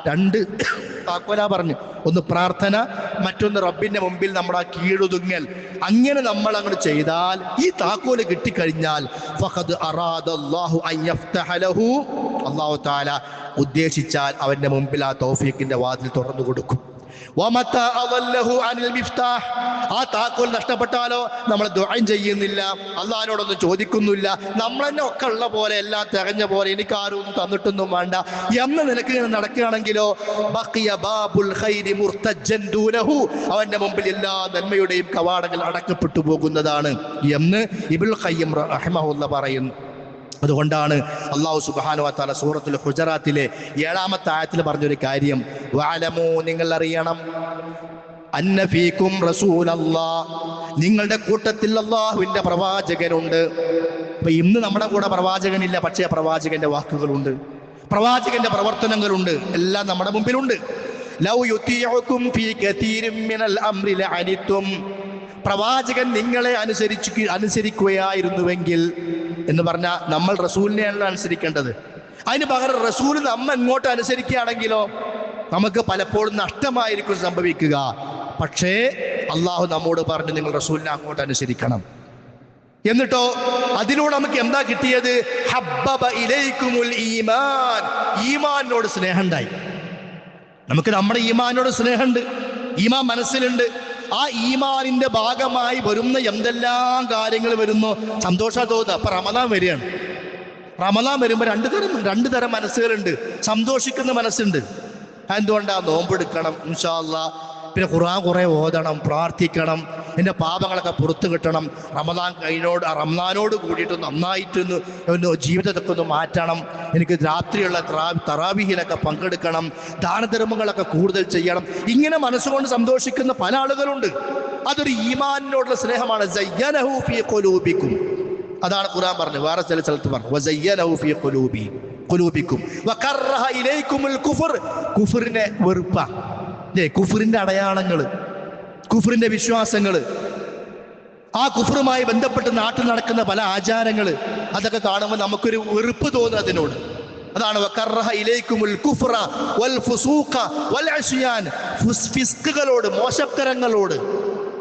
രണ്ട് താക്കോലാ പറഞ്ഞു, ഒന്ന് പ്രാർത്ഥന, മറ്റൊന്ന് റബ്ബിന്റെ മുമ്പിൽ നമ്മുടെ കീഴൊതുങ്ങൽ. അങ്ങനെ നമ്മൾ അങ്ങോട്ട് ചെയ്താൽ, ഈ താക്കോല് കിട്ടിക്കഴിഞ്ഞാൽ ഫഖദ് അറാദല്ലാഹു അൻ യഫ്തഹ ലഹു അല്ലാഹു തആല ഉദ്ദേശിച്ചാൽ അവന്റെ മുമ്പിൽ ആ തൗഫീഖിന്റെ വാതിൽ തുറന്നു കൊടുക്കും. ആ താക്കോൽ നഷ്ടപ്പെട്ടാലോ നമ്മൾ ദുആ ചെയ്യുന്നില്ല, അള്ളാഹിനോടൊന്നും ചോദിക്കുന്നില്ല, നമ്മൾ തന്നെ ഒക്കെ ഉള്ള പോലെ എല്ലാം തികഞ്ഞ പോലെ എനിക്ക് ആരും തന്നിട്ടൊന്നും വേണ്ട എന്ന നിലക്ക് നടക്കുകയാണെങ്കിലോ അവന്റെ മുമ്പിൽ എല്ലാ നന്മയുടെയും കവാടങ്ങൾ അടക്കപ്പെട്ടു പോകുന്നതാണ് എന്ന് ഇബ്നുൽ ഖയ്യിം റഹിമഹുല്ലാ പറയുന്നു. അതുകൊണ്ടാണ് അല്ലാഹു സുബ്ഹാനഹു വ തആല സൂറത്തുൽ ഹുജറാത്തിലെ 7-ാമത്തെ ആയത്തിൽ പറഞ്ഞൊരു കാര്യം, വഅലമൂ നിങ്ങൾ അറിയണം, അന്ന ഫീകും റസൂലല്ലാഹ് നിങ്ങളുടെ കൂട്ടത്തിൽ അല്ലാഹുവിന്റെ പ്രവാചകനുണ്ട്. അപ്പൊ ഇന്ന് നമ്മുടെ കൂടെ പ്രവാചകനില്ല, പക്ഷേ പ്രവാചകന്റെ വാക്കുകളുണ്ട്, പ്രവാചകന്റെ പ്രവർത്തനങ്ങളുണ്ട്, എല്ലാം നമ്മുടെ മുമ്പിലുണ്ട്. ലൗ യുതീഉകും ഫീ കതീരിൻ മിനൽ അംരി ലഅനിതും പ്രവാചകൻ നിങ്ങളെ അനുസരിക്കുകയായിരുന്നുവെങ്കിൽ എന്ന് പറഞ്ഞാൽ നമ്മൾ റസൂലിനെയാണ് അനുസരിക്കേണ്ടത്. അതിന് പകരം റസൂൽ നമ്മ ഇങ്ങോട്ട് അനുസരിക്കുകയാണെങ്കിലോ നമുക്ക് പലപ്പോഴും നഷ്ടമായിരിക്കും സംഭവിക്കുക. പക്ഷേ അള്ളാഹു നമ്മോട് പറഞ്ഞു നിങ്ങൾ റസൂലിനെ അങ്ങോട്ട് അനുസരിക്കണം. എന്നിട്ടോ അതിലൂടെ നമുക്ക് എന്താ കിട്ടിയത്? ഹബ്ബബ ഇലൈക്കുമുൽ ഈമാൻ, ഈമാനോട് സ്നേഹം ഉണ്ടായി. നമുക്ക് നമ്മുടെ ഈമാനോട് സ്നേഹമുണ്ട്, ഈമാൻ മനസ്സിലുണ്ട്. ആ ഈമാനിന്റെ ഭാഗമായി വരുന്ന എന്തെല്ലാം കാര്യങ്ങൾ വരുന്നു സന്തോഷം തോന്നുക. അപ്പൊ റമദാൻ വരികയാണ്. റമദാൻ വരുമ്പോൾ രണ്ട് തരം മനസ്സുകളുണ്ട്. സന്തോഷിക്കുന്ന മനസ്സുണ്ട്. എന്തുകൊണ്ടാ? നോമ്പെടുക്കണം ഇൻഷാ അല്ലാഹ്, പിന്നെ ഖുർആൻ കുറെ ഓതണം, പ്രാർത്ഥിക്കണം, എൻ്റെ പാപങ്ങളൊക്കെ പുറത്തു കിട്ടണം, റമദാനോട് കൂടിയിട്ട് നന്നായിട്ടൊന്ന് ജീവിതത്തൊക്കെ ഒന്ന് മാറ്റണം, എനിക്ക് രാത്രിയുള്ള തറാവീഹിലൊക്കെ പങ്കെടുക്കണം, ദാനധർമ്മങ്ങളൊക്കെ കൂടുതൽ ചെയ്യണം. ഇങ്ങനെ മനസ്സുകൊണ്ട് സന്തോഷിക്കുന്ന പല ആളുകളുണ്ട്. അതൊരു ഈമാനിനോടുള്ള സ്നേഹമാണ്. സയ്യനഹു ഫീ ഖുലൂബിക്കും, അതാണ് ഖുർആൻ പറഞ്ഞു. വേറെ ചില സ്ഥലത്ത് പറഞ്ഞു വസയ്യനഹു ഫീ ഖുലൂബിക്കും വകറഹ ഇലൈക്കുമുൽ കുഫർ, കുഫറിനെ വെറുപ്പ, കുഫറിന്റെ അടയാളങ്ങൾ, കുഫറിന്റെ വിശ്വാസങ്ങൾ, ആ കുഫറുമായി ബന്ധപ്പെട്ട് നാട്ടിൽ നടക്കുന്ന പല ആചാരങ്ങൾ, അതൊക്കെ കാണുമ്പോൾ നമുക്കൊരു വെറുപ്പ് തോന്നും അതിനോട്. അതാണ് വകറഹ ഇലൈക്കുമുൽ കുഫ്റ വൽ ഫുസൂഖ വൽ അസ്യാൻ, ഫിസ്കുകളോട്, മോശത്തരങ്ങളോട്,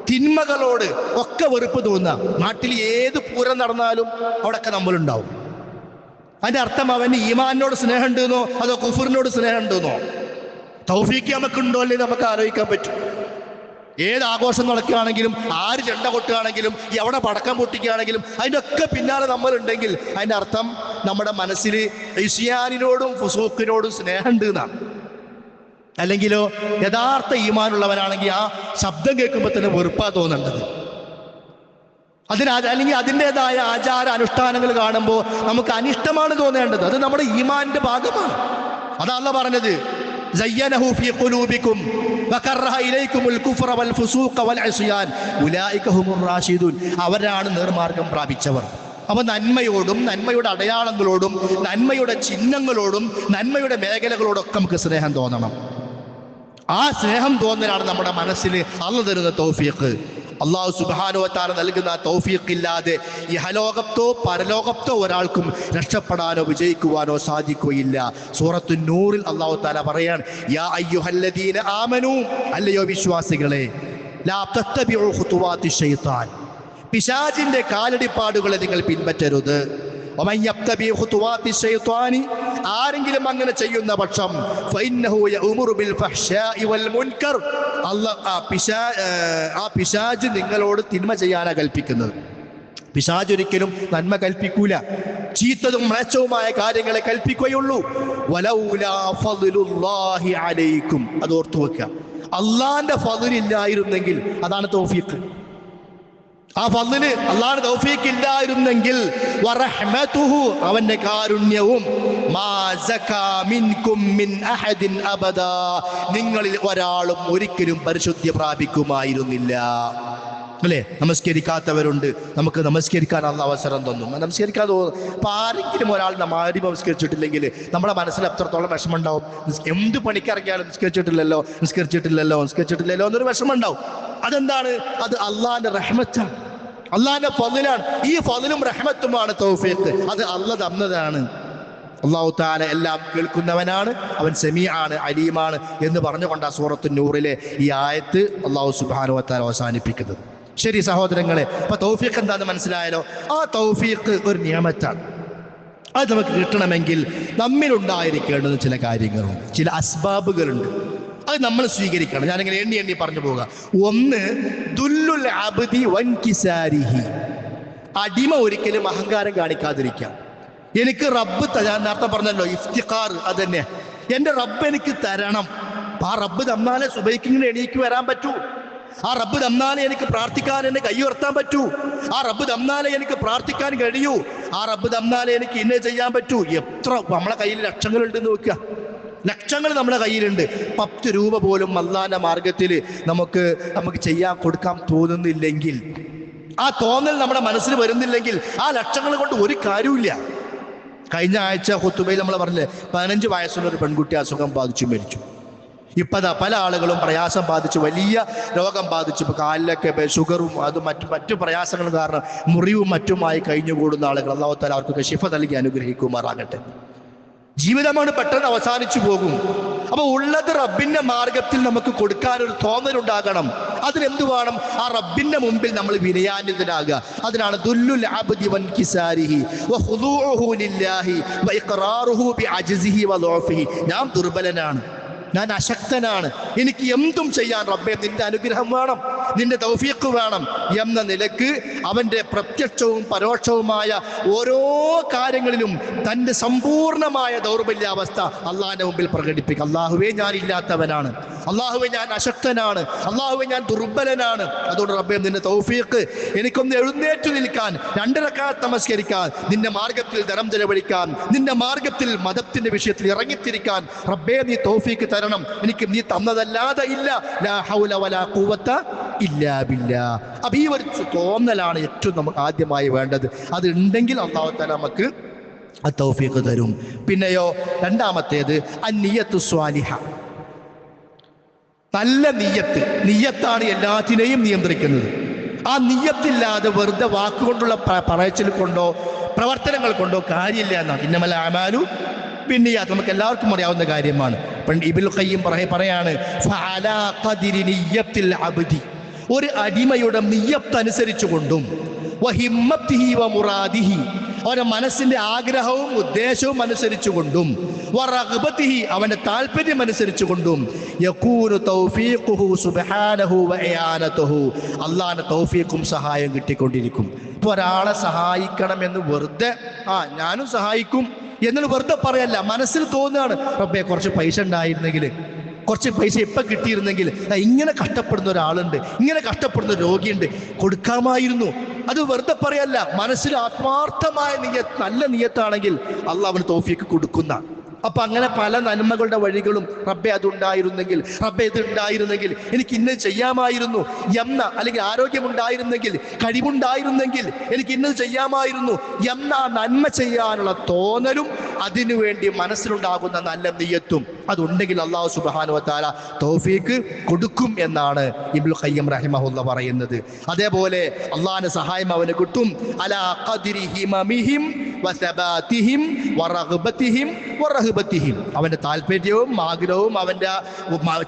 തിന്മകളോട് ഒക്കെ വെറുപ്പ് തോന്നുക. നാട്ടിൽ ഏത് പൂരം നടന്നാലും അവിടെയൊക്കെ നമ്മളുണ്ടാവും. അതിന്റെ അർത്ഥം അവന് ഈമാനോട് സ്നേഹം ഉണ്ടെന്നോ അതോ കുഫറിനോട് സ്നേഹം ഉണ്ടെന്നോ? തൗഫീഖ് നമുക്കുണ്ടോ അല്ലേ നമുക്ക് ആലോചിക്കാൻ പറ്റും. ഏത് ആഘോഷം നടക്കുകയാണെങ്കിലും, ആര് ചെണ്ട കൊട്ടുകയാണെങ്കിലും, എവിടെ പടക്കം പൊട്ടിക്കുകയാണെങ്കിലും അതിൻ്റെ ഒക്കെ പിന്നാലെ നമ്മളുണ്ടെങ്കിൽ അതിൻ്റെ അർത്ഥം നമ്മുടെ മനസ്സിൽ ഇസ്യാനിനോടും ഫുസൂഖിനോടും സ്നേഹം ഉണ്ട് എന്നാണ്. അല്ലെങ്കിലോ യഥാർത്ഥ ഈമാനുള്ളവനാണെങ്കിൽ ആ ശബ്ദം കേൾക്കുമ്പോൾ തന്നെ വെറുപ്പാ തോന്നേണ്ടത്. അല്ലെങ്കിൽ അതിൻ്റെതായ ആചാര അനുഷ്ഠാനങ്ങൾ കാണുമ്പോൾ നമുക്ക് അനിഷ്ടമാണ് തോന്നേണ്ടത്. അത് നമ്മുടെ ഈമാനിന്റെ ഭാഗമാണ്. അതാണ് പറഞ്ഞത് സയ്യനഹു ഫീ ഖുലൂബിക്കും വകറഹ ഇലൈക്കുമുൽ കുഫ്റ വൽ ഫുസൂഖ വൽ അസ്യാൻ ഉലൈക ഹുമുർ റാഷിദൂൻ, അവരാണ് നേർമാർഗം പ്രാപിച്ചവർ. അപ്പോൾ നന്മയോടും നന്മയുടെ അടയാളങ്ങളോടും നന്മയുടെ ചിഹ്നങ്ങളോടും നന്മയുടെ മേഖലകളോടൊക്കെ നമുക്ക് സ്നേഹം തോന്നണം. ആ സ്നേഹം തോന്നലാണ് നമ്മുടെ മനസ്സിൽ അല്ലാഹു തരുന്ന തൗഫീഖ്. അല്ലാഹു സുബ്ഹാനഹു വ തആല നൽകുന്ന തൗഫീഖ് ഇല്ലാതെ ഇഹലോകത്തോ പരലോകത്തോ ഒരാൾക്കും രക്ഷപ്പെടാനോ വിജയിക്കുവാനോ സാധിക്കുകയില്ല. സൂറത്തുൻ നൂറിൽ അല്ലാഹു തആല പറയാൻ, യാ അയ്യുഹല്ലദീന ആമനൂ, അല്ലയോ വിശ്വാസികളെ, ലാ തത്തബിഉ ഖുതുവാത്തി ശൈത്താൻ, പിശാചിന്റെ കാലടിപ്പാടുകളെ നിങ്ങൾ പിൻപറ്റരുത്. വമൻ യബ്തബി ഖുതുവാത്തി ശൈത്വാനി, ആരെങ്കിലും അങ്ങനെ ചെയ്യുന്ന പക്ഷം ഫഇന്നഹു യഅ്മുറു ബിൽ ഫഹ്ശാഇ വൽ മുൻകർ, ആ പിശാച് നിങ്ങളോട് തിന്മ ചെയ്യാനാണ് കൽപ്പിക്കുന്നത്. പിശാച് ഒരിക്കലും നന്മ കൽപ്പിക്കൂല, ചീത്തതും മ്ലേച്ഛവുമായ കാര്യങ്ങളെ കൽപ്പിക്കുകയുള്ളൂ. വലൗലാ ഫദ്ലുല്ലാഹി അലൈക്കും, അത് ഓർത്തു വെക്കുക. അള്ളാന്റെ ഫദ്ൽ ഇല്ലായിരുന്നെങ്കിൽ, അതാണ് തൗഫീഖ്. ആ ഫദ്ലിന് അല്ലാഹുവിന്റെ തൗഫീഖ് ഇല്ലായിരുന്നെങ്കിൽ വറഹ്മതുഹു, അവന്റെ കാരുണ്യവും, മാ സകാ മിൻകും മിൻ അഹദിൻ അബദാ, നിങ്ങളിൽ ഒരാളും ഒരിക്കലും പരിശുദ്ധി പ്രാപിക്കുമായിരുന്നില്ല. അല്ലേ? നമസ്കരിക്കാത്തവരുണ്ട്, നമുക്ക് നമസ്കരിക്കാൻ അല്ലാഹു അവസരം തന്നു, നമസ്കരിക്കാതെ അപ്പൊ ആരെങ്കിലും ഒരാൾ മഗ്‌രിബ് നമസ്കരിച്ചിട്ടില്ലെങ്കിൽ നമ്മുടെ മനസ്സിൽ എത്രത്തോളം വിഷമം ഉണ്ടാവും. എന്ത് പണിക്കിറങ്ങിയാലും നിസ്കരിച്ചിട്ടില്ലല്ലോ എന്നൊരു വിഷമം ഉണ്ടാവും. അതെന്താണ്? അത് അള്ളാഹിന്റെ റഹ്മത്താണ്, അള്ളാഹിന്റെ ഫദ്ലാണ്. ഈ ഫദ്ലും റഹ്മത്തുമാണ് തൗഫീഖ്. അത് അല്ലാഹ് തന്നതാണ്. അല്ലാഹു തആല എല്ലാം കേൾക്കുന്നവനാണ്, അവൻ സമീആണ്, അലീമാണ് എന്ന് പറഞ്ഞുകൊണ്ടാണ് സൂറത്തുൻ നൂറിലെ ഈ ആയത്ത് അല്ലാഹു സുബ്ഹാനഹു വ തആല അവസാനിപ്പിക്കുന്നത്. ശരി സഹോദരങ്ങളെ, അപ്പൊ തൗഫീഖ് എന്താണെന്ന് മനസ്സിലായല്ലോ. ആ തൗഫീഖ് ഒരു നിയമത്താണ്. അത് നമുക്ക് കിട്ടണമെങ്കിൽ നമ്മിലുണ്ടായിരിക്കേണ്ടുന്ന ചില കാര്യങ്ങളുണ്ട്, ചില അസ്ബാബുകളുണ്ട്. അത് നമ്മൾ സ്വീകരിക്കണം. ഞാനിങ്ങനെ എണ്ണി എണ്ണി പറഞ്ഞു പോവുക. ഒന്ന്, ദുല്ലുൽ അബ്ദി വൻകിസാരിഹി, അടിമ ഒരിക്കലും അഹങ്കാരം കാണിക്കാതിരിക്കാം. എനിക്ക് റബ്ബ് ഞാൻ നേരത്തെ പറഞ്ഞല്ലോ, ഇഫ്തിഖാർ, അത് തന്നെ. എൻ്റെ റബ്ബ് എനിക്ക് തരണം. ആ റബ്ബ് തന്നാലേ സുബൈക്കിങ്ങനെ എണീക്ക് വരാൻ പറ്റൂ. ആ റബ്ബ് തന്നാലേ എനിക്ക് പ്രാർത്ഥിക്കാൻ എന്നെ കൈ ഉയർത്താൻ പറ്റൂ. ആ റബ്ബ് തന്നാലേ എനിക്ക് പ്രാർത്ഥിക്കാൻ കഴിയൂ. ആ റബ്ബ് തന്നാലേ എനിക്ക് ഇന്നെ ചെയ്യാൻ പറ്റൂ. എത്ര നമ്മളെ കയ്യിൽ ലക്ഷങ്ങളുണ്ടെന്ന് നോക്കുക. ലക്ഷങ്ങൾ നമ്മുടെ കയ്യിലുണ്ട്. 10 രൂപ പോലും അല്ലാഹുവിന്റെ മാർഗത്തിൽ നമുക്ക് ചെയ്യാൻ കൊടുക്കാൻ തോന്നുന്നില്ലെങ്കിൽ, ആ തോന്നൽ നമ്മുടെ മനസ്സിൽ വരുന്നില്ലെങ്കിൽ, ആ ലക്ഷങ്ങൾ കൊണ്ട് ഒരു കാര്യമില്ല. കഴിഞ്ഞ ആഴ്ച ഖുതുബയിൽ നമ്മൾ പറഞ്ഞില്ലേ, 15 വയസ്സുള്ള ഒരു പെൺകുട്ടി അസുഖം ബാധിച്ചു മരിച്ചു. ഇപ്പതാ പല ആളുകളും പ്രയാസം ബാധിച്ചു, വലിയ രോഗം ബാധിച്ചു. ഇപ്പൊ കാലിലൊക്കെ ഷുഗറും അതും മറ്റു പ്രയാസങ്ങളും കാരണം മുറിവും മറ്റുമായി കഴിഞ്ഞുകൂടുന്ന ആളുകൾ, അല്ലാഹു തആല അവർക്ക് ശിഫ നൽകി അനുഗ്രഹിക്കുമാറാകട്ടെ. ജീവിതമാണ് പെട്ടെന്ന് അവസാനിച്ചു പോകും. അപ്പൊ ഉള്ളത് റബ്ബിന്റെ മാർഗത്തിൽ നമുക്ക് കൊടുക്കാനൊരു തോന്നലുണ്ടാകണം. അതിനെന്ത് വേണം? ആ റബ്ബിന്റെ മുമ്പിൽ നമ്മൾ വിനയാന്വിതനാകുക. അതിനാണ് ദുല്ലുൽ അബ്ദി വൻകിസാരിഹി വഖുദൂഉഹു ലില്ലാഹി വഇഖ്റാറുഹു ബിഅജ്സിഹി വദുഅഫിഹി. ഞാൻ ദുർബലനാണ്, ഞാൻ അശക്തനാണ്, എനിക്ക് എന്തും ചെയ്യാൻ റബ്ബേ നിന്റെ അനുഗ്രഹം വേണം, നിന്റെ തൗഫീഖ് വേണം എന്ന നിലക്ക് അവന്റെ പ്രത്യക്ഷവും പരോക്ഷവുമായ ഓരോ കാര്യങ്ങളിലും തൻ്റെ സമ്പൂർണമായ ദൗർബല്യാവസ്ഥ അള്ളാഹിന്റെ മുമ്പിൽ പ്രകടിപ്പിക്കുക. അള്ളാഹുവേ ഞാൻ ഇല്ലാത്തവനാണ്, അള്ളാഹുവേ ഞാൻ അശക്തനാണ്, അള്ളാഹുവേ ഞാൻ ദുർബലനാണ്. അതുകൊണ്ട് റബ്ബേ നിന്റെ തൗഫീഖ്, എനിക്കൊന്ന് എഴുന്നേറ്റു നിൽക്കാൻ, 2 റക്അത്ത് നമസ്കരിക്കാൻ, നിന്റെ മാർഗത്തിൽ ധനം ചെലവഴിക്കാൻ, നിന്റെ മാർഗത്തിൽ മതത്തിന്റെ വിഷയത്തിൽ ഇറങ്ങിത്തിരിക്കാൻ റബ്ബേ നീ തൗഫീഖ് തരണം. എനിക്ക് നീ തന്നതല്ലാതെ ഇല്ല. ലാ ഹൗല വലാ ഖുവത ഇല്ലാ ബില്ലാഹ്. അപ്പൊ ഈ ഒരു തോന്നലാണ് ഏറ്റവും നമുക്ക് ആദ്യമായി വേണ്ടത്. അത് ഉണ്ടെങ്കിൽ അല്ലാഹു തആല നമുക്ക് തൗഫീഖ് തരും. പിന്നെയോ രണ്ടാമത്തേത് അന്നിയത്തു സ്വാലിഹ, നല്ല നിയ്യത്താണ് എല്ലാത്തിനെയും നിയന്ത്രിക്കുന്നത്. ആ നിയ്യത്തില്ലാതെ വെറുതെ വാക്കുകൊണ്ടുള്ള പറയച്ചിൽ കൊണ്ടോ പ്രവർത്തനങ്ങൾ കൊണ്ടോ കാര്യമില്ല എന്നാണ്. ഇന്നമൽ അഅ്മാലു ബിന്നിയാത്ത്, നമുക്ക് എല്ലാവർക്കും അറിയാവുന്ന കാര്യമാണ്. ഇബ്നുൽ ഖയ്യിം പറയാണ്, ഫഅലാ ഖദ്രി നിയ്യത്തിൽ അബ്ദി, ഒരു അടിമയുടെ നിയ്യത്ത് അനുസരിച്ചുകൊണ്ടും വഹിമ്മത്തിഹി വമുറാദിഹി, അവന്റെ മനസ്സിന്റെ ആഗ്രഹവും ഉദ്ദേശവും അനുസരിച്ചുകൊണ്ടും വറഗ്ബത്തിഹി, അവന്റെ താല്പര്യം അനുസരിച്ചുകൊണ്ടും യകൂനു തൗഫീഖുഹു സുബ്ഹാനഹു വഇയാനതുഹു, അല്ലാഹുവിന്റെ തൗഫീഖും സഹായം കിട്ടിക്കൊണ്ടിരിക്കും. ഇപ്പോൾ ഒരാളെ സഹായിക്കണം എന്ന് വെറുതെ ഞാനും സഹായിക്കും എന്നുള്ള വെറുതെ പറയല്ല, മനസ്സിൽ തോന്നുകയാണ്, റബ്ബേ കുറച്ച് പൈസ ഉണ്ടായിരുന്നെങ്കിൽ, കുറച്ച് പൈസ ഇപ്പം കിട്ടിയിരുന്നെങ്കിൽ, ഇങ്ങനെ കഷ്ടപ്പെടുന്ന ഒരാളുണ്ട്, ഇങ്ങനെ കഷ്ടപ്പെടുന്ന രോഗിയുണ്ട്, കൊടുക്കാമായിരുന്നു. അത് വെറുതെ പറയല്ല, മനസ്സിൽ ആത്മാർത്ഥമായ നല്ല നിയ്യത്താണെങ്കിൽ അള്ളാഹു അവന് തൗഫീഖ് കൊടുക്കുന്ന. അപ്പൊ അങ്ങനെ പല നന്മകളുടെ വഴികളും, റബ്ബേ അതുണ്ടായിരുന്നെങ്കിൽ, റബ്ബേ ഇതുണ്ടായിരുന്നെങ്കിൽ, എനിക്ക് ഇന്നത് ചെയ്യാമായിരുന്നു എന്ന, അല്ലെങ്കിൽ ആരോഗ്യമുണ്ടായിരുന്നെങ്കിൽ, കഴിവുണ്ടായിരുന്നെങ്കിൽ എനിക്ക് ഇന്നത് ചെയ്യാമായിരുന്നു എന്ന നന്മ ചെയ്യാനുള്ള തോന്നലും അതിനുവേണ്ടി മനസ്സിലുണ്ടാകുന്ന നല്ല നിയ്യത്തും അതുണ്ടെങ്കിൽ അല്ലാഹു സുബ്ഹാനഹു വ തആല തൗഫീഖ് കൊടുക്കും എന്നാണ് ഇബ്നുൽ ഖയ്യിം റഹിമഹുല്ലാഹ് പറയുന്നത്. അതേപോലെ അള്ളാഹിന്റെ സഹായം അവന് കിട്ടും അലാ ഖദ്രി ഹിമമിഹിം വസബാതിഹിം വറഗ്ബതിഹിം വറഹബതിഹിം, അവന്റെ താല്പര്യവും ആഗ്രഹവും അവന്റെ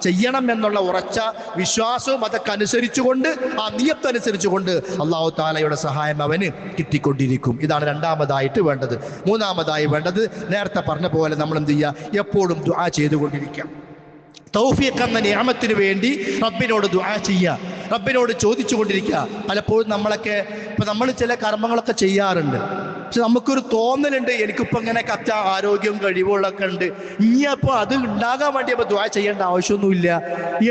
ചെയ്യണം എന്നുള്ള ഉറച്ച വിശ്വാസവും അതൊക്കെ അനുസരിച്ചുകൊണ്ട്, ആ നിയ്യത്ത് അനുസരിച്ചുകൊണ്ട് അല്ലാഹു തആലയുടെ സഹായം അവന് കിട്ടിക്കൊണ്ടിരിക്കും. ഇതാണ് രണ്ടാമതായിട്ട് വേണ്ടത്. മൂന്നാമതായി വേണ്ടത് നേരത്തെ പറഞ്ഞ പോലെ നമ്മൾ എന്ത് ചെയ്യുക? എപ്പോഴും ദുആ ചെയ്തുകൊണ്ടിരിക്കുക. തൗഫീഖ് എന്ന നിഅമത്തിന് വേണ്ടി റബ്ബിനോട് ദുആ ചെയ്യുക, റബ്ബിനോട് ചോദിച്ചു കൊണ്ടിരിക്കുക. പലപ്പോഴും നമ്മളൊക്കെ നമ്മൾ ചില കർമ്മങ്ങളൊക്കെ ചെയ്യാറുണ്ട്, പക്ഷെ നമുക്കൊരു തോന്നലുണ്ട്, എനിക്കിപ്പോൾ ഇങ്ങനെ കച്ച ആരോഗ്യവും കഴിവുകളൊക്കെ ഉണ്ട്, ഇനിയപ്പോൾ അത് ഉണ്ടാകാൻ വേണ്ടി അപ്പോൾ ദുആ ചെയ്യേണ്ട ആവശ്യമൊന്നുമില്ല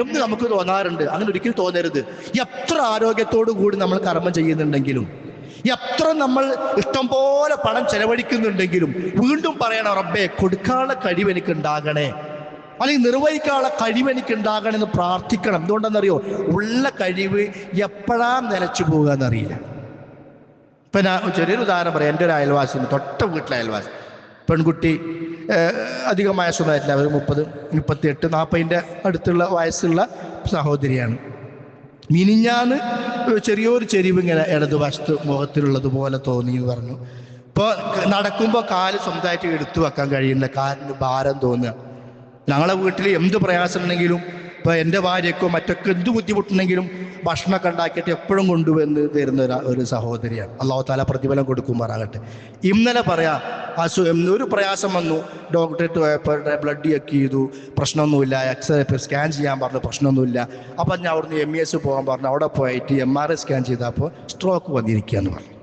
എന്ന് നമുക്ക് തോന്നാറുണ്ട്. അങ്ങനെ ഒരിക്കലും തോന്നരുത്. എത്ര ആരോഗ്യത്തോടു കൂടി നമ്മൾ കർമ്മം ചെയ്യുന്നുണ്ടെങ്കിലും, എത്ര നമ്മൾ ഇഷ്ടം പോലെ പണം ചെലവഴിക്കുന്നുണ്ടെങ്കിലും വീണ്ടും പറയണം, റബ്ബേ കൊടുക്കാനുള്ള കഴിവ് എനിക്ക് ഉണ്ടാകണേ, അല്ലെങ്കിൽ നിർവഹിക്കാനുള്ള കഴിവ് എനിക്ക് ഉണ്ടാകണമെന്ന് പ്രാർത്ഥിക്കണം. എന്തുകൊണ്ടെന്നറിയോ? ഉള്ള കഴിവ് എപ്പോഴാ നിലച്ചു പോകുക എന്നറിയില്ല. ഇപ്പം ഞാൻ ചെറിയൊരു ഉദാഹരണം പറയാം. എൻ്റെ ഒരു അയൽവാസി, തൊട്ട വീട്ടിലെ അയൽവാസി, പെൺകുട്ടി, അധികം വയസ്സൊന്നുമായിട്ടില്ല, അവർ 30, 38, 40 അടുത്തുള്ള വയസ്സുള്ള സഹോദരിയാണ്. മിനിഞ്ഞാന്ന് ചെറിയൊരു ചെരിവ് ഇങ്ങനെ ഇടതുവശത്ത് മുഖത്തിലുള്ളതുപോലെ തോന്നി എന്ന് പറഞ്ഞു. ഇപ്പോൾ നടക്കുമ്പോൾ കാല് സ്വന്തമായിട്ട് എടുത്തു വെക്കാൻ കഴിയുന്ന, കാലിന് ഭാരം തോന്നുക. ഞങ്ങളെ വീട്ടിൽ എന്ത് പ്രയാസം ഉണ്ടെങ്കിലും ഇപ്പോൾ എൻ്റെ ഭാര്യയ്ക്കോ മറ്റൊക്കെ എന്ത് ബുദ്ധിമുട്ടുണ്ടെങ്കിലും ഭക്ഷണമൊക്കെ ഉണ്ടാക്കിയിട്ട് എപ്പോഴും കൊണ്ടുവന്ന് തരുന്ന ഒരു സഹോദരിയാണ്. അള്ളാഹു താല പ്രതിഫലം കൊടുക്കുമാറാകട്ടെ. ഇന്നലെ പറയാം, ഒരു പ്രയാസം വന്നു, ഡോക്ടറേറ്റ് പോയപ്പോൾ ബ്ലഡ് ചെക്ക് ചെയ്തു, പ്രശ്നമൊന്നുമില്ല. എക്സ്റേ സ്കാൻ ചെയ്യാൻ പറഞ്ഞു, പ്രശ്നമൊന്നുമില്ല. അപ്പം ഞാൻ അവിടുന്ന് MES പോകാൻ പറഞ്ഞു. അവിടെ പോയിട്ട് MRI സ്കാൻ ചെയ്തപ്പോൾ സ്ട്രോക്ക് വന്നിരിക്കുക എന്ന് പറഞ്ഞു.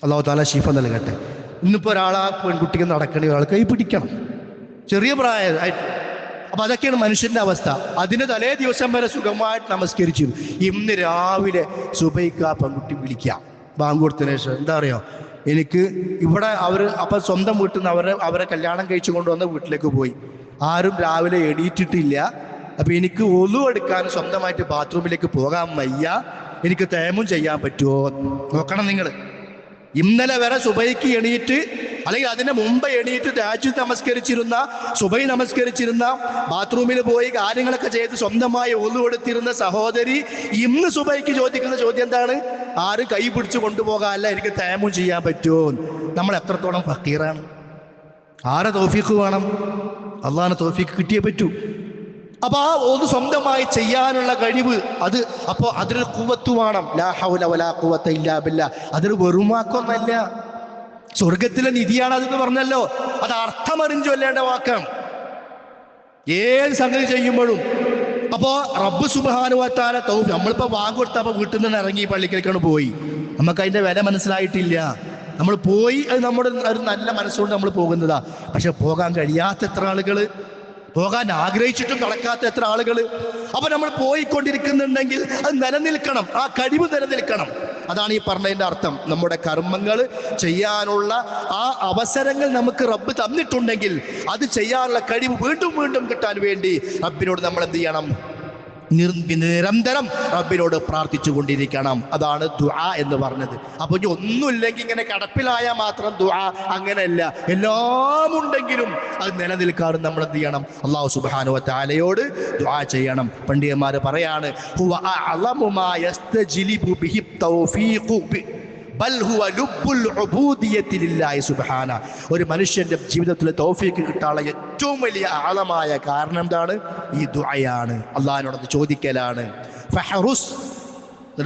അള്ളാഹു താല ശിഫ നൽകട്ടെ. ഇന്നിപ്പോൾ ഒരാളാ പെൺകുട്ടിക്ക് നടക്കണ ഒരാൾ കൈ പിടിക്കണം, ചെറിയ പ്രായമായിട്ട്. അപ്പം അതൊക്കെയാണ് മനുഷ്യൻ്റെ അവസ്ഥ. അതിന് തലേ ദിവസം വരെ സുഖമായിട്ട് നമസ്കരിച്ചു. ഇന്ന് രാവിലെ സുബൈക്ക് ആ പെൺകുട്ടി വിളിക്കാം ബാങ്ക് കൊടുത്തതിന് ശേഷം. എന്താ അറിയോ, എനിക്ക് ഇവിടെ അപ്പം സ്വന്തം വീട്ടിൽ നിന്ന് അവരെ കല്യാണം കഴിച്ചു കൊണ്ടുവന്ന വീട്ടിലേക്ക് പോയി. ആരും രാവിലെ എണീറ്റിട്ടില്ല. അപ്പം എനിക്ക് ഒളു എടുക്കാൻ സ്വന്തമായിട്ട് ബാത്റൂമിലേക്ക് പോകാൻ വയ്യ. എനിക്ക് തേമും ചെയ്യാൻ പറ്റുമോ നോക്കണം നിങ്ങൾ. ഇന്നലെ വരെ സുബൈക്ക് എണീറ്റ് അല്ലെങ്കിൽ അതിന് മുമ്പ് എണീറ്റ് തഹജ്ജുദ് നമസ്കരിച്ചിരുന്ന, സുബൈ നമസ്കരിച്ചിരുന്ന, ബാത്റൂമിൽ പോയി കാര്യങ്ങളൊക്കെ ചെയ്ത് സ്വന്തമായി ഒളു കൊടുത്തിരുന്ന സഹോദരി ഇന്ന് സുബൈക്ക് ചോദിക്കുന്ന ചോദ്യം എന്താണ്? ആരും കൈ പിടിച്ചു കൊണ്ടുപോകാനല്ല, എനിക്ക് തേമും ചെയ്യാൻ പറ്റുമോ? നമ്മൾ എത്രത്തോളം ഫക്കീറാണ്! ആരെ തൗഫീഖ് വേണം? അള്ളാഹുവിന്റെ തൗഫീഖ് കിട്ടിയേ പറ്റൂ. അപ്പൊ ആ ഒന്ന് സ്വന്തമായി ചെയ്യാനുള്ള കഴിവ്, അത് അപ്പോൾ അതിനൊരു ഖുവത്ത് വേണം. ലാ ഹൗല വലാ ഖുവത ഇല്ലാ ബില്ലാ. അതൊരു വെറുമാക്കൊന്നല്ല, സ്വർഗത്തിലെ നിധിയാണ് അതെന്ന് പറഞ്ഞല്ലോ. അത് അർത്ഥമറിഞ്ഞു ചൊല്ലേണ്ട വാക്കാണ് ഏത് സംഗതി ചെയ്യുമ്പോഴും. അപ്പോ റബ്ബ് സുബ്ഹാനഹു വ തആല തൗഫീഖ്. നമ്മളിപ്പോ വാങ്ങ് കൊടുത്തപ്പോ വീട്ടിൽ നിന്ന് ഇറങ്ങി പള്ളിക്കലേക്കാണ് പോയി, നമുക്ക് അതിന്റെ വില മനസ്സിലായിട്ടില്ല. നമ്മൾ പോയി, അത് നമ്മുടെ ഒരു നല്ല മനസ്സുകൊണ്ട് നമ്മൾ പോകുന്നതാ. പക്ഷെ പോകാൻ കഴിയാത്ത എത്ര ആളുകൾ, പോകാൻ ആഗ്രഹിച്ചിട്ടും നടക്കാത്ത എത്ര ആളുകൾ. അപ്പൊ നമ്മൾ പോയിക്കൊണ്ടിരിക്കുന്നുണ്ടെങ്കിൽ അത് നിലനിൽക്കണം, ആ കഴിവ് നിലനിൽക്കണം. അതാണ് ഈ പറഞ്ഞതിന്റെ അർത്ഥം. നമ്മുടെ കർമ്മങ്ങൾ ചെയ്യാനുള്ള ആ അവസരങ്ങൾ നമുക്ക് റബ്ബ് തന്നിട്ടുണ്ടെങ്കിൽ അത് ചെയ്യാനുള്ള കഴിവ് വീണ്ടും വീണ്ടും കിട്ടാൻ വേണ്ടി റബ്ബിനോട് നമ്മൾ എന്ത് ചെയ്യണം? നിരന്തരം റബ്ബിനോട് പ്രാർത്ഥിച്ചു കൊണ്ടിരിക്കണം. അതാണ് ദുആ എന്ന് പറഞ്ഞത്. അപ്പൊ ഇനി ഒന്നുമില്ലെങ്കിൽ ഇങ്ങനെ കിടപ്പിലായാൽ മാത്രം ദുആ അങ്ങനെയല്ല, എല്ലാം ഉണ്ടെങ്കിലും അത് നിലനിൽക്കാറും നമ്മൾ എന്ത് ചെയ്യണം? അല്ലാഹു സുബ്ഹാനഹു വ തആലയോട് ദുആ ചെയ്യണം. പണ്ഡിതന്മാർ പറയാണ്, ഹുവ അഅ്ലമു മാ യസ്തജ്ലിബു ബിഹി തൗഫീഖു ബൽ ഹുവ ലുബ്ബുൽ ഉബൂദിയ്യത്തി ലില്ലാഹി സുബ്ഹാന. ഒരു മനുഷ്യന്റെ ജീവിതത്തിൽ തൗഫീഖ് കിട്ടാനുള്ള ഏറ്റവും വലിയ ആഴമായ കാരണം എന്താണ്? ഈ ദുആയാണ്, അള്ളാഹിനോട് ചോദിക്കലാണ്. ഫഹറുസ്,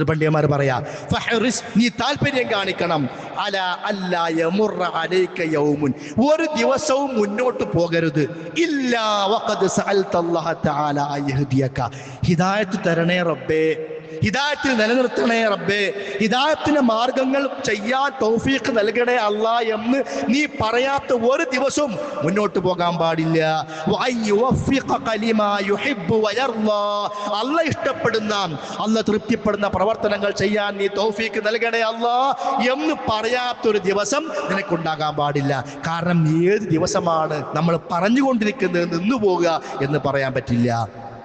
പണ്ഡിതന്മാർ പറയാ, ഫഹറിസ്, നീ താല്പര്യം കാണിക്കണം. അലാ അല്ലാ യമുറ അലൈക യൗമുൻ, ഒരു ദിവസവും മുന്നോട്ട് പോകരുത്. ഇല്ലാ വഖദ് സഅൽതല്ലാഹ തആല അയ്യഹ്ദിയക, ഹിദായത്ത് തരണേ റബ്ബേ, ഹിദായത്തിൽ നിലനിർത്തണേ റബ്ബേ, ഹിദായത്തിന്റെ മാർഗങ്ങൾ ചെയ്യാൻ തൗഫീഖ് നൽകണേ അല്ലാ എന്ന് നീ പറയാത്ത ഒരു ദിവസവും മുന്നോട്ട് പോകാൻ പാടില്ല. അല്ലാഹ് ഇഷ്ടപ്പെടുന്ന, അല്ലാഹ് തൃപ്തിപ്പെടുന്ന പ്രവർത്തനങ്ങൾ ചെയ്യാൻ നീ തൗഫീഖ് നൽകണേ അല്ലാ എന്ന് പറയാത്തൊരു ദിവസം നിനക്കുണ്ടാകാൻ പാടില്ല. കാരണം ഏത് ദിവസമാണ് നമ്മൾ പറഞ്ഞുകൊണ്ടിരിക്കുന്നത് നിന്നു പോവുക എന്ന് പറയാൻ പറ്റില്ല.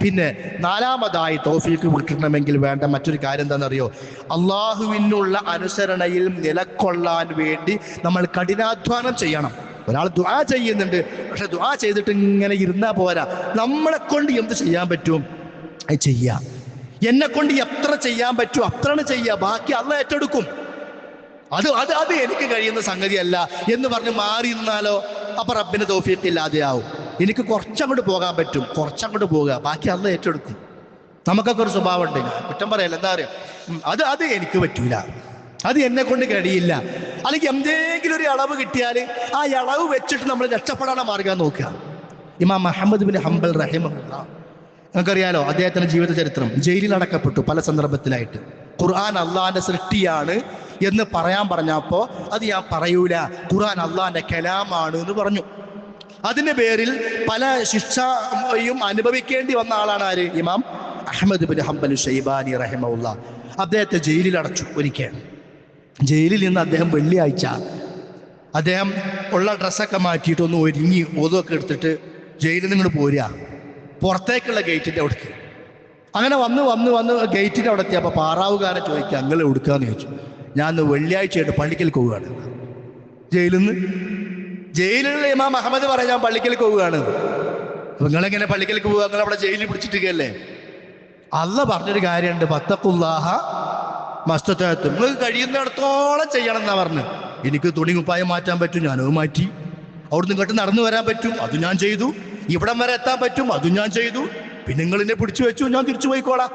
പിന്നെ നാലാമതായി തൗഫീഖ് കിട്ടണമെങ്കിൽ വേണ്ട മറ്റൊരു കാര്യം എന്താണെന്നറിയോ? അള്ളാഹുവിനുള്ള അനുസരണയിൽ നിലക്കൊള്ളാൻ വേണ്ടി നമ്മൾ കഠിനാധ്വാനം ചെയ്യണം. ഒരാൾ ദുആ ചെയ്യുന്നുണ്ട്, പക്ഷെ ദുആ ചെയ്തിട്ട് ഇങ്ങനെ ഇരുന്നാ പോരാ. നമ്മളെ കൊണ്ട് എന്ത് ചെയ്യാൻ പറ്റും അത് ചെയ്യാം. എന്നെ കൊണ്ട് എത്ര ചെയ്യാൻ പറ്റും അത്രയാണ് ചെയ്യുക, ബാക്കി അള്ളാഹ് ഏറ്റെടുക്കും. അത് എനിക്ക് കഴിയുന്ന സംഗതിയല്ല എന്ന് പറഞ്ഞ് മാറി നിന്നാലോ അപ്പൊ റബ്ബിന് തൗഫീഖ് ഇല്ലാതെയാവും. എനിക്ക് കുറച്ചങ്ങോട്ട് പോകാൻ പറ്റും, കുറച്ചങ്ങോട്ട് പോകുക, ബാക്കി അള്ളാഹ് ഏറ്റെടുക്കും. നമുക്കൊക്കെ ഒരു സ്വഭാവം ഉണ്ട്, കുറ്റം പറയല്ല, എന്താ പറയുക, അത് എനിക്ക് പറ്റൂല, അത് എന്നെ കൊണ്ട് കഴിയില്ല. അല്ലെങ്കിൽ എന്തെങ്കിലും ഒരു അളവ് കിട്ടിയാൽ ആ അളവ് വെച്ചിട്ട് നമ്മൾ രക്ഷപ്പെടാനുള്ള മാർഗം നോക്കുക. ഇമാം മുഹമ്മദ് ബിൻ ഹംബൽ റഹിമഹുല്ലാ, നിങ്ങൾക്കറിയാലോ അദ്ദേഹത്തിന്റെ ജീവിത ചരിത്രം. ജയിലിൽ അടക്കപ്പെട്ടു പല സന്ദർഭത്തിലായിട്ട്. ഖുർആൻ അള്ളാഹിന്റെ സൃഷ്ടിയാണ് എന്ന് പറയാൻ പറഞ്ഞപ്പോൾ അത് ഞാൻ പറയൂല, ഖുർആൻ അള്ളാഹിന്റെ കലാമാണ് എന്ന് പറഞ്ഞു. അതിന്റെ പേരിൽ പല ശിക്ഷയും അനുഭവിക്കേണ്ടി വന്ന ആളാണ് ആര്? ഇമാം അഹ്മദ് ബിൻ ഹംബൽ ഷൈബാനി റഹിമഹുല്ലാ. അദ്ദേഹത്തെ ജയിലിൽ അടച്ചു. ഒരിക്കൽ ജയിലിൽ നിന്ന് അദ്ദേഹം വെള്ളിയാഴ്ച അദ്ദേഹം ഉള്ള ഡ്രസ്സൊക്കെ മാറ്റിയിട്ട് ഒന്ന് ഒരുങ്ങി ഒതുവൊക്കെ എടുത്തിട്ട് ജയിലിൽ നിന്ന് പോരുക, പുറത്തേക്കുള്ള ഗേറ്റിൻ്റെ അവിടേക്ക്. അങ്ങനെ വന്ന് ഗേറ്റിൻ്റെ അവിടെ എത്തിയപ്പോൾ പാറാവുകാരൻ ചോദിക്കുക, നിങ്ങൾ എടുക്കാന്ന് ചോദിച്ചു. ഞാൻ വെള്ളിയാഴ്ചയായിട്ട് പള്ളിക്കലേക്ക് പോവുകയാണ്. ജയിലിലുള്ള ഇമാം അഹമ്മദ് പറയാം, ഞാൻ പള്ളിക്കലേക്ക് പോവുകയാണ്. നിങ്ങളെങ്ങനെ പള്ളിക്കലേക്ക് പോവുക? നിങ്ങൾ അവിടെ ജയിലിൽ പിടിച്ചിട്ടില്ലേ? അള്ളാഹ് പറഞ്ഞൊരു കാര്യമുണ്ട്, ഫത്തഖുല്ലാഹ മസ്തതഅതും, നിങ്ങൾക്ക് കഴിയുന്നിടത്തോളം ചെയ്യണം എന്നാ പറഞ്ഞു. എനിക്ക് തുണി കുപ്പായം മാറ്റാൻ പറ്റും, ഞാനത് മാറ്റി. അവിടുന്ന് ഇങ്ങോട്ട് നടന്നു വരാൻ പറ്റും, അത് ഞാൻ ചെയ്തു. ഇവിടം വരെ എത്താൻ പറ്റും, അതും ഞാൻ ചെയ്തു. പിന്നെ നിങ്ങൾ എന്നെ പിടിച്ചു വെച്ചു, ഞാൻ തിരിച്ചു പോയിക്കോളാം.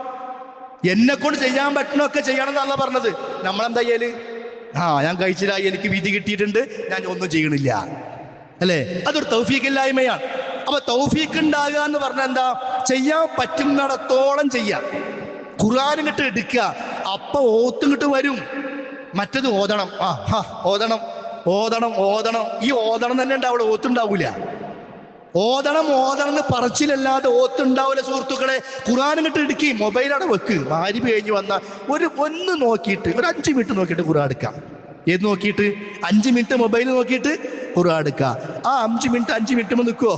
എന്നെ കൊണ്ട് ചെയ്യാൻ പറ്റണമൊക്കെ ചെയ്യണം എന്നല്ല പറഞ്ഞത്. നമ്മളെന്താ ചെയ്യല്? ഞാൻ കഴിച്ചില്ലായി, എനിക്ക് വിധി കിട്ടിയിട്ടുണ്ട്, ഞാൻ ഒന്നും ചെയ്യണില്ല, അല്ലേ? അതൊരു തൗഫീഖില്ലായ്മയാണ്. അപ്പൊ തൗഫീഖ് ഉണ്ടാകുക എന്ന് പറഞ്ഞാൽ എന്താ? ചെയ്യാൻ പറ്റുന്നിടത്തോളം ചെയ്യാം. ഖുർആൻ ഇങ്ങോട്ട് എടുക്കുക, അപ്പൊ ഓത്തും വരും. മറ്റത് ഓതണം, ഓതണം ഓതണം ഓതണം. ഈ ഓതണം തന്നെ ഉണ്ടാവില്ല, ഓത്തുണ്ടാവൂല. ഓതണം എന്ന് പറച്ചിലല്ലാതെ ഓത്തുണ്ടാവില്ല സുഹൃത്തുക്കളെ. ഖുർആൻ ഇങ്ങോട്ട് എടുക്കി, മൊബൈലവിടെ വെക്ക്. മാരിബ് കഴിഞ്ഞ് വന്ന ഒന്ന് നോക്കിയിട്ട്, ഒരു 5 മിനിറ്റ് നോക്കിയിട്ട് ഖുർആൻ എടുക്കാം. ഏത് നോക്കിയിട്ട്? 5 മിനിറ്റ് മൊബൈൽ നോക്കിയിട്ട് ഖുർആൻ എടുക്കുക. ആ 5 മിനിറ്റ് നിൽക്കുവോ?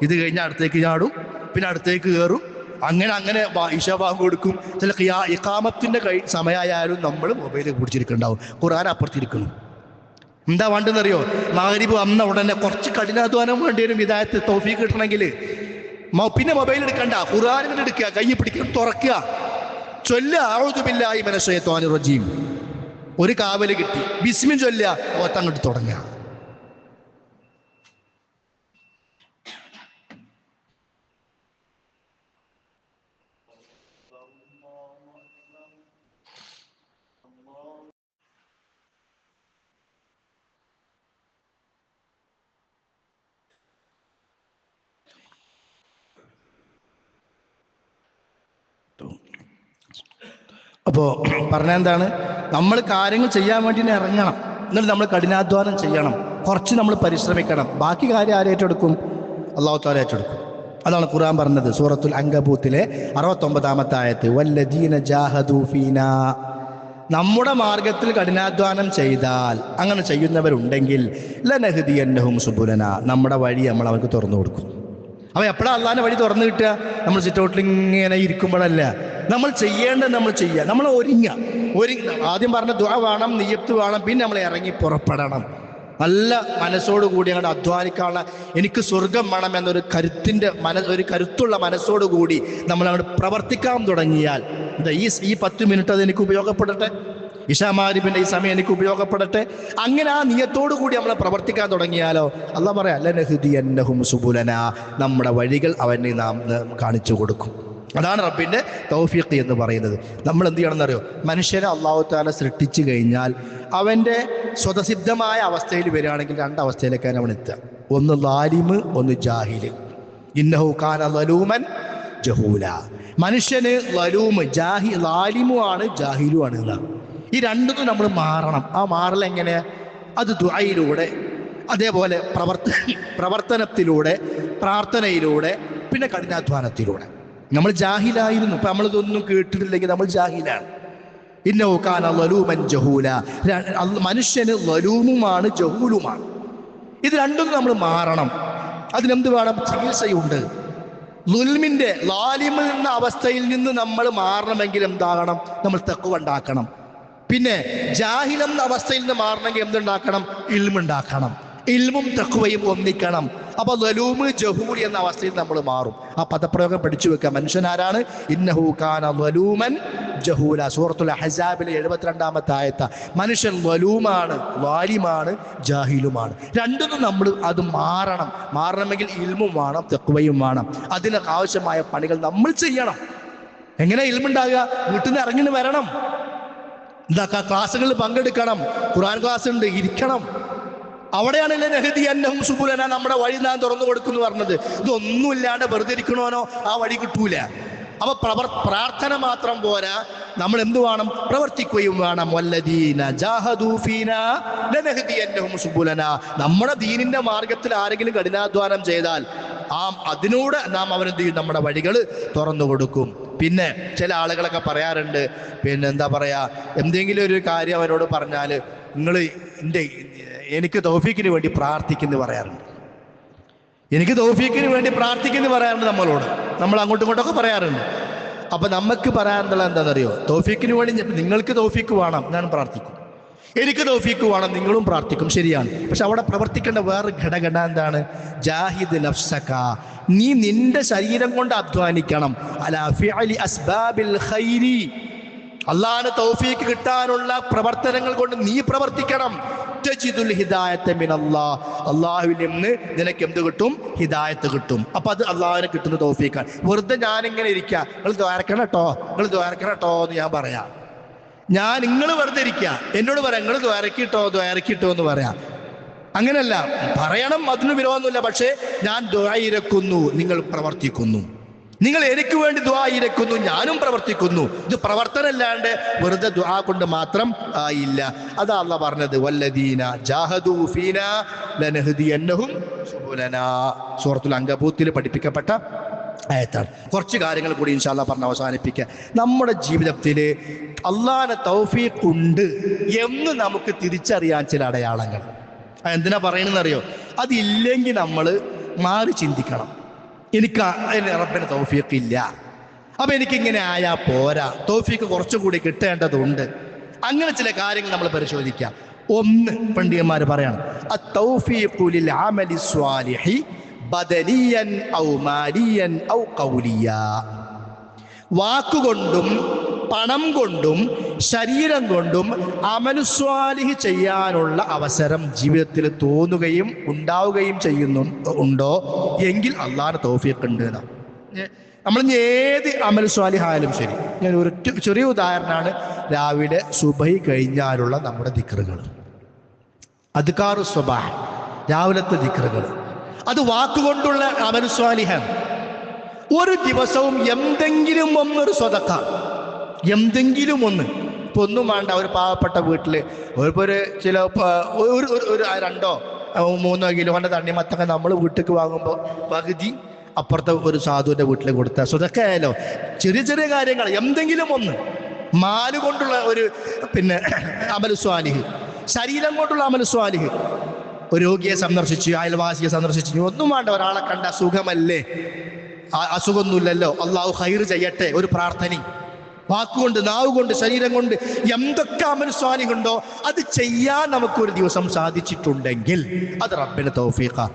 ഇത് കഴിഞ്ഞാൽ അടുത്തേക്ക് ചാടും, പിന്നെ അടുത്തേക്ക് കയറും. അങ്ങനെ ഇശ ബാങ്ക് കൊടുക്കും. ചില ഇഖാമത്തിന്റെ സമയമായാലും നമ്മൾ മൊബൈൽ പിടിച്ചിരിക്കുന്നുണ്ടാവും, ഖുർആൻ അപ്പുറത്തിരിക്കണം. എന്താ വേണ്ടെന്നറിയോ? മഗ്‌രിബ് വന്ന ഉടനെ കുറച്ച് കഠിനാധ്വാനം വേണ്ടി വരും ഹിദായത്ത് തൗഫീഖ് കിട്ടണമെങ്കിൽ. പിന്നെ മൊബൈൽ എടുക്കണ്ട, ഖുർആൻ ഇങ്ങനെ എടുക്കുക, കൈ പിടിക്കുക, തുറക്കുക, ചൊല്ലുക അഊദു ബില്ലാഹി മിനശ് ശൈത്വാനിർ റജീം. ഒരു കാവല് കിട്ടി, ബിസ്മി ചൊല്ലുക, ഓത്തങ്ങോട്ട് തുടങ്ങുക. അപ്പോൾ പറഞ്ഞ എന്താണ്? നമ്മൾ കാര്യങ്ങൾ ചെയ്യാൻ വേണ്ടി ഇറങ്ങണം, എന്നിട്ട് നമ്മൾ കഠിനാധ്വാനം ചെയ്യണം, കുറച്ച് നമ്മൾ പരിശ്രമിക്കണം. ബാക്കി കാര്യം ആര് ഏറ്റെടുക്കും? അല്ലാഹു തആല ഏറ്റെടുക്കും. അതാണ് ഖുർആൻ പറഞ്ഞത് സൂറത്തുൽ അൻകബൂത്തിലെ 69-ാമത്തെ ആയത്ത്, വല്ലദീന ജാഹദൂ ഫീനാ. നമ്മുടെ മാർഗത്തിൽ കഠിനാധ്വാനം ചെയ്താൽ, അങ്ങനെ ചെയ്യുന്നവരുണ്ടെങ്കിൽ ലനഹ്ദിയന്നഹും സുബുലനാ, നമ്മുടെ വഴി നമ്മൾ അവർക്ക് തുറന്നു കൊടുക്കും. അവ എപ്പോഴാണ് അള്ളാഹിന്റെ വഴി തുറന്നു കിട്ടുക? നമ്മൾ സിറ്റൗട്ടിൽ ഇങ്ങനെ ഇരിക്കുമ്പോഴല്ല. നമ്മൾ ചെയ്യേണ്ടത് നമ്മൾ ചെയ്യുക, നമ്മൾ ഒരുങ്ങുക. ആദ്യം പറഞ്ഞ ദുആ വേണം, നിയ്യത്ത് വേണം, പിന്നെ നമ്മൾ ഇറങ്ങി പുറപ്പെടണം. നല്ല മനസ്സോടുകൂടി അങ്ങോട്ട് അധ്വാനിക്കാനുള്ള, എനിക്ക് സ്വർഗം വേണം എന്നൊരു ഒരു കരുത്തുള്ള മനസ്സോടുകൂടി നമ്മൾ അങ്ങോട്ട് പ്രവർത്തിക്കാൻ തുടങ്ങിയാൽ, ഈ 10 മിനിറ്റ് അത് എനിക്ക് ഉപയോഗപ്പെടട്ടെ, ഇശാ മഗ്‌രിബിന്റെ ഈ സമയം എനിക്ക് ഉപയോഗപ്പെടട്ടെ, അങ്ങനെ ആ നിയത്തോടു കൂടി നമ്മൾ പ്രവർത്തിക്കാൻ തുടങ്ങിയാലോ, അല്ലാഹ് പറയാ ലനഹ്ദിയന്നഹും സുബുലനാ, നമ്മുടെ വഴികൾ അവന് നാം കാണിച്ചു കൊടുക്കും. അതാണ് റബ്ബിന്റെ തൗഫീഖ് എന്ന് പറയുന്നത്. നമ്മൾ എന്ത് ചെയ്യണമെന്നറിയോ? മനുഷ്യനെ അല്ലാഹു തആല സൃഷ്ടിച്ചു കഴിഞ്ഞാൽ അവന്റെ സ്വതസിദ്ധമായ അവസ്ഥയിൽ വരികയാണെങ്കിൽ 2 അവസ്ഥയിലേക്കാണ് അവൻ എത്തുക. ഒന്ന് ലാലിമ്, ഒന്ന് ജാഹില്. ഇന്നഹു കാന ലലൂമൻ ജഹൂല. മനുഷ്യന് ലലൂമ് ലാലിമുമാണ്, ജാഹിലുമാണ് എന്നാണ്. ഈ രണ്ടും നമ്മൾ മാറണം. ആ മാറൽ എങ്ങനെയാ? അത് ദുആയിലൂടെ, അതേപോലെ പ്രവർത്തനത്തിലൂടെ, പ്രാർത്ഥനയിലൂടെ, പിന്നെ കഠിനാധ്വാനത്തിലൂടെ. നമ്മൾ ജാഹിലായിരുന്നു, ഇപ്പം നമ്മളിതൊന്നും കേട്ടിട്ടില്ലെങ്കിൽ നമ്മൾ ജാഹിലാണ്. ഇന്നഹു കാന ലലൂമൻ ജഹൂല. മനുഷ്യന് ലലൂമുമാണ്, ജഹൂലുമാണ്. ഇത് രണ്ടും നമ്മൾ മാറണം. അതിനെന്ത് വേണം? ചികിത്സയുണ്ട്. ളുൽമിന്റെ ലാലിമിൽ എന്ന അവസ്ഥയിൽ നിന്ന് നമ്മൾ മാറണമെങ്കിൽ എന്താകണം? നമ്മൾ തഖ്വ ഉണ്ടാക്കണം. പിന്നെ ജാഹിലെന്ന അവസ്ഥയിൽ നിന്ന് മാറണമെങ്കിൽ എന്തുണ്ടാക്കണം? ഇൽമുണ്ടാക്കണം. ഇൽമും തഖ്വയും ഒന്നിക്കണം. അപ്പൊ ലലൂമ് ജഹൂൽ എന്ന അവസ്ഥയിൽ നമ്മൾ മാറും. ആ പദപ്രയോഗം പഠിച്ചു വെക്കുക. മനുഷ്യൻ ആരാണ്? ഇന്നഹു കാന ലലൂമൻ ജഹൂല. സൂറത്തുൽ അഹ്സാബിലെ 72-ാമത്തെ ആയത്ത്. മനുഷ്യൻ ലലൂമാണ്, ലാലിമാണ്, ജാഹിലുമാണ്. രണ്ടും നമ്മൾ അത് മാറണമെങ്കിൽ ഇൽമും വേണം, തഖ്വയും വേണം. അതിന് ആവശ്യമായ പണികൾ നമ്മൾ ചെയ്യണം. എങ്ങനെ ഇൽമുണ്ടാകുക? വീട്ടിൽ നിന്ന് ഇറങ്ങി വരണം, ക്ലാസ്സുകളിൽ പങ്കെടുക്കണം, ഖുർആൻ ക്ലാസ് ഉണ്ട്, ഇരിക്കണം. അവിടെയാണ് ലനഹ്ദിയന്നഹും സുബുലനാ, നമ്മുടെ വഴി നാം തുറന്നു കൊടുക്കുന്നു പറഞ്ഞത്. ഇതൊന്നുമില്ലാണ്ട് വെറുതെ ഇരിക്കണോനോ ആ വഴി കിട്ടൂല. അപ്പൊ പ്രാർത്ഥന മാത്രം പോരാ, നമ്മൾ എന്ത് വേണം? പ്രവർത്തിക്കുകയും വേണം. വല്ലദീന ജാഹദൂ ഫീനാ ലനഹ്ദിയന്നഹും സുബുലനാ. നമ്മുടെ ദീനിന്റെ മാർഗത്തിൽ ആരെങ്കിലും കഠിനാധ്വാനം ചെയ്താൽ അതിനൂടെ നാം അവരെന്ത് ചെയ്യും? നമ്മുടെ വഴികൾ തുറന്നു കൊടുക്കും. പിന്നെ ചില ആളുകളൊക്കെ പറയാറുണ്ട്, പിന്നെ എന്താ പറയാ, എന്തെങ്കിലും ഒരു കാര്യം അവരോട് പറഞ്ഞാൽ നിങ്ങൾ എനിക്ക് തൗഫീഖിന് വേണ്ടി പ്രാർത്ഥിക്കുന്നു പറയാറുണ്ട്. എനിക്ക് തൗഫീഖിന് വേണ്ടി പ്രാർത്ഥിക്കുന്നു പറയാറുണ്ട് നമ്മളോട്. നമ്മൾ അങ്ങോട്ടും ഇങ്ങോട്ടൊക്കെ പറയാറുണ്ട്. അപ്പൊ നമുക്ക് പറയാനുള്ളത് എന്താണെന്നറിയോ? തൗഫീഖിന് വേണ്ടി നിങ്ങൾക്ക് തൗഫീഖ് വേണം, ഞാൻ പ്രാർത്ഥിക്കും. എനിക്ക് തൗഫീഖ് വേണം, നിങ്ങളും പ്രാർത്ഥിക്കും. ശരിയാണ്. പക്ഷെ അവിടെ പ്രവർത്തിക്കേണ്ട വേറെ ഘടകട എന്താണ്? ജാഹിദ് നഫ്സക. നീ നിന്റെ ശരീരം കൊണ്ട് അധ്വാനിക്കണം. അലാ ഫിഅലി അസ്ബാബിൽ ഖൈരി. അല്ലാഹുവിന്റെ തൗഫീഖ് കിട്ടാനുള്ള പ്രവർത്തനങ്ങൾ കൊണ്ട് നീ പ്രവർത്തിക്കണം. തജിദുൽ ഹിദായത മിനല്ലാഹ്, അള്ളാഹുവിൽ നിന്ന് നിനക്ക് എന്ത് കിട്ടും? ഹിദായത്ത് കിട്ടും. അപ്പൊ അത് അള്ളാഹുവിനെ കിട്ടുന്ന തൗഫീഖാണ്. വെറുതെ ഞാനിങ്ങനെ ഇരിക്കുക, നിങ്ങൾ ദ്വാരക്കണം കേട്ടോ, നിങ്ങൾ ദ്വാരക്കണം കേട്ടോ എന്ന് ഞാൻ പറയാം. നിങ്ങൾ വെറുതെ ഇരിക്കുക, എന്നോട് പറയാം നിങ്ങൾ ദ്വാരക്കിട്ടോ എന്ന് പറയാം. അങ്ങനെയല്ല, പറയണം, അതിന് വിരോധമൊന്നുമില്ല. പക്ഷേ ഞാൻ ദുആ ഇരക്കുന്നു, നിങ്ങൾ പ്രവർത്തിക്കുന്നു. നിങ്ങൾ എനിക്ക് വേണ്ടി ദുആ ഇരക്കുന്നു, ഞാനും പ്രവർത്തിക്കുന്നു. ഇത് പ്രവർത്തനമല്ലാണ്ട് വെറുതെ ദുആ കൊണ്ട് മാത്രം ആയില്ല. അതാ അല്ലാഹ് പറഞ്ഞത്, വല്ലദീന ജാഹദൂ ഫീനാ ലനഹ്ദിയന്നഹും സുബുലനാ. സൂറത്തുൽ അൻകബൂത്തിൽ പഠിപ്പിക്കപ്പെട്ട ആയത്താണ്. കുറച്ച് കാര്യങ്ങൾ കൂടി ഇൻഷാ അല്ലാഹ് പറഞ്ഞ് അവസാനിപ്പിക്കുക. നമ്മുടെ ജീവിതത്തിൽ അള്ളാഹുവിന്റെ തൗഫീഖ് ഉണ്ട് എന്ന് നമുക്ക് തിരിച്ചറിയാൻ ചില അടയാളങ്ങൾ. എന്തിനാ പറയണെന്നറിയോ? അതില്ലെങ്കിൽ നമ്മൾ മാറി ചിന്തിക്കണം. എനിക്ക് റബ്ബിന് തൗഫീഖ് ഇല്ല, അപ്പൊ എനിക്കിങ്ങനെ ആയാ പോരാ, തൗഫീഖ് കുറച്ചുകൂടി കിട്ടേണ്ടതുണ്ട്. അങ്ങനെ ചില കാര്യങ്ങൾ നമ്മൾ പരിശോധിക്കാം. ഒന്ന്, പണ്ഡിതന്മാർ പറയണം, അത്തൗഫീഖു ലിൽ അമലി സ്വാലിഹി ബദനിയൻ ഔ മാലിയൻ ഔ ഖൗലിയാ. വാക്കുകൊണ്ടും പണം കൊണ്ടും ശരീരം കൊണ്ടും അമലുസ്വാലിഹ് ചെയ്യാനുള്ള അവസരം ജീവിതത്തിൽ തോന്നുകയും ഉണ്ടാവുകയും ഉണ്ടോ എങ്കിൽ അള്ളാഹുവിന്റെ തൗഫീഖ് ഉണ്ട് എന്നാ. നമ്മൾ ഏത് അമലുസ്വാലിഹ് ആയാലും ശരി, ഞാൻ ഒരു ചെറിയ ഉദാഹരണമാണ് രാവിലെ സുബഹി കഴിഞ്ഞാലുള്ള നമ്മുടെ ദിക്റുകൾ, അദ്കാറു സ്വബാഹ്, രാവിലത്തെ ദിക്റുകൾ. അത് വാക്കുകൊണ്ടുള്ള അമലുസ്വാലിഹാണ്. ഒരു ദിവസവും എന്തെങ്കിലും ഒന്നൊരു സ്വതക്ക, എന്തെങ്കിലും ഒന്ന്. ഇപ്പൊ ഒന്നും വേണ്ട, ഒരു പാവപ്പെട്ട വീട്ടില് ഒരു ചില ഒരു 2-3 കിലോന്റെ തണ്ണിമത്തങ്ങ നമ്മൾ വീട്ടിലേക്ക് വാങ്ങുമ്പോൾ പകുതി അപ്പുറത്തെ ഒരു സാധുവിന്റെ വീട്ടിൽ കൊടുത്ത സ്വതക്ക ആയാലോ. ചെറിയ ചെറിയ കാര്യങ്ങൾ, എന്തെങ്കിലും ഒന്ന്. മാല് കൊണ്ടുള്ള ഒരു അമലുസ്വാലിഹ്, ശരീരം കൊണ്ടുള്ള അമലുസ്വാലിഹ്. ഒരു രോഗിയെ സന്ദർശിച്ചു, അയൽവാസിയെ സന്ദർശിച്ചു, ഒന്നും വേണ്ട, ഒരാളെ കണ്ട സുഖമല്ലേ, അസുഖമൊന്നുമില്ലല്ലോ, അള്ളാഹു ഖൈർ ചെയ്യട്ടെ, ഒരു പ്രാർത്ഥന. വാക്കുകൊണ്ട്, നാവ് കൊണ്ട്, ശരീരം കൊണ്ട് എന്തൊക്കെ അമലുസ്വാലിഹ് ഉണ്ടോ അത് ചെയ്യാൻ നമുക്കൊരു ദിവസം സാധിച്ചിട്ടുണ്ടെങ്കിൽ അത് റബ്ബിന്റെ തൗഫീഖാ.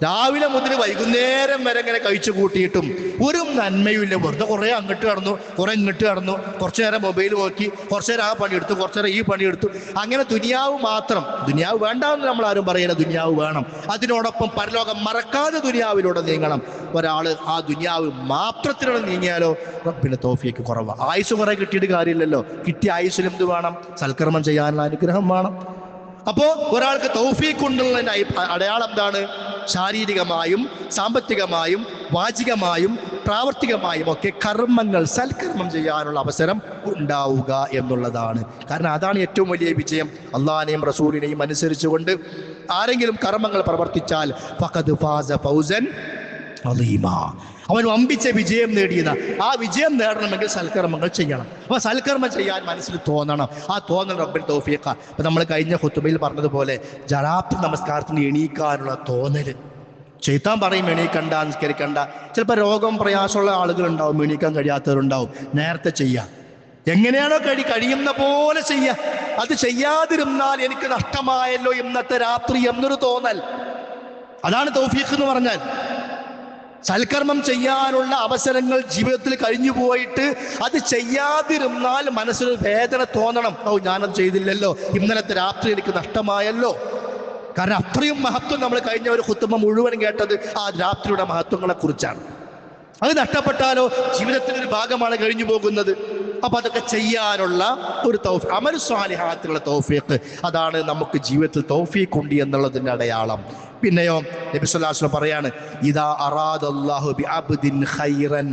രാവിലെ മുതൽ വൈകുന്നേരം വരെ ഇങ്ങനെ കഴിച്ചു കൂട്ടിയിട്ടും ഒരു നന്മയുമില്ല. വെറുതെ കുറെ അങ്ങോട്ട് കടന്നു, കുറെ ഇങ്ങോട്ട് കടന്നു, കുറച്ചു നേരം മൊബൈൽ നോക്കി, കുറച്ചു നേരം ആ പണിയെടുത്തു, കുറച്ചു നേരം ഈ പണിയെടുത്തു. അങ്ങനെ ദുനിയാവ് മാത്രം. ദുനിയാവ് വേണ്ടാന്ന് നമ്മൾ ആരും പറയില്ല, ദുനിയാവ് വേണം. അതിനോടൊപ്പം പരലോകം മറക്കാതെ ദുനിയാവിലൂടെ നീങ്ങണം. ഒരാൾ ആ ദുനിയാവ് മാത്രത്തിലൂടെ നീങ്ങിയാലോ റബ്ബിന്റെ തൗഫീഖ് കുറവാണ്. ആയുസ് കുറെ കിട്ടിയിട്ട് കാര്യമില്ലല്ലോ. കിട്ടിയ ആയുസ്സിൽ എന്ത് വേണം? സൽക്കർമ്മം ചെയ്യാനുള്ള അനുഗ്രഹം വേണം. അപ്പോ ഒരാൾക്ക് തൗഫീഖ് ഉണ്ടുള്ളതിന്റെ അടയാളം എന്താണ്? ശാരീരികമായും സാമ്പത്തികമായും വാചികമായും പ്രാവർത്തികമായും ഒക്കെ കർമ്മങ്ങൾ, സൽക്കർമ്മം ചെയ്യാനുള്ള അവസരം ഉണ്ടാവുക എന്നുള്ളതാണ്. കാരണം അതാണ് ഏറ്റവും വലിയ വിജയം. അള്ളാഹിനെയും റസൂലിനെയും അനുസരിച്ചുകൊണ്ട് ആരെങ്കിലും കർമ്മങ്ങൾ പ്രവർത്തിച്ചാൽ ഫഖദ് ഫാസ ഫൗസൻ അളീമാ, അവൻ വമ്പിച്ച വിജയം നേടിയതാണ്. ആ വിജയം നേടണമെങ്കിൽ സൽക്കർമ്മങ്ങൾ ചെയ്യണം. അപ്പൊ സൽക്കർമ്മം ചെയ്യാൻ മനസ്സിൽ തോന്നണം. ആ തോന്നൽ റബ്ബിൽ തൗഫീഖ. അപ്പൊ നമ്മൾ കഴിഞ്ഞ ഖുതുബയിൽ പറഞ്ഞതുപോലെ ജറാത്ത് നമസ്കാരത്തിന് എണീക്കാനുള്ള തോന്നല്. ശൈത്താൻ പറയും എണീക്കണ്ട, നിസ്കരിക്കണ്ട. ചിലപ്പോൾ രോഗം പ്രയാസമുള്ള ആളുകളുണ്ടാവും, എണീക്കാൻ കഴിയാത്തവരുണ്ടാവും. നേരത്തെ ചെയ്യാം, എങ്ങനെയാണോ കഴിയുന്ന പോലെ ചെയ്യാം. അത് ചെയ്യാതിരുന്നാൽ എനിക്ക് നഷ്ടമായല്ലോ ഇന്നത്തെ രാത്രി എന്നൊരു തോന്നൽ. അതാണ് തൗഫീഖ് എന്ന് പറഞ്ഞാൽ. സൽക്കർമ്മം ചെയ്യാനുള്ള അവസരങ്ങൾ ജീവിതത്തിൽ കഴിഞ്ഞു പോയിട്ട് അത് ചെയ്യാതിരുന്നാൽ മനസ്സിന് വേദന തോന്നണം. ഓ, ഞാനത് ചെയ്തില്ലല്ലോ, ഇന്നലത്തെ രാത്രി എനിക്ക് നഷ്ടമായല്ലോ. കാരണം അത്രയും മഹത്വം നമ്മൾ കഴിഞ്ഞ ഒരു ഖുതുബ മുഴുവൻ കേട്ടത് ആ രാത്രിയുടെ മഹത്വങ്ങളെ കുറിച്ചാണ്. അത് നഷ്ടപ്പെട്ടാലോ ജീവിതത്തിന്റെ ഒരു ഭാഗമാണ് കഴിഞ്ഞു പോകുന്നത്. അപ്പൊ അതൊക്കെ ചെയ്യാനുള്ള ഒരു തൗഫീഖ്, അമൽ സ്വാലിഹാത്തിലുള്ള തൗഫീഖ്, അതാണ് നമുക്ക് ജീവിതത്തിൽ തൗഫീഖ് ഉണ്ട് എന്നുള്ളതിന്റെ അടയാളം. പിന്നെയോ നബി സല്ലല്ലാഹു അലൈഹി വസല്ലം പറയാണ്, ഇദാ അറാദല്ലാഹു ബിഅബ്ദിൻ ഖൈറൻ,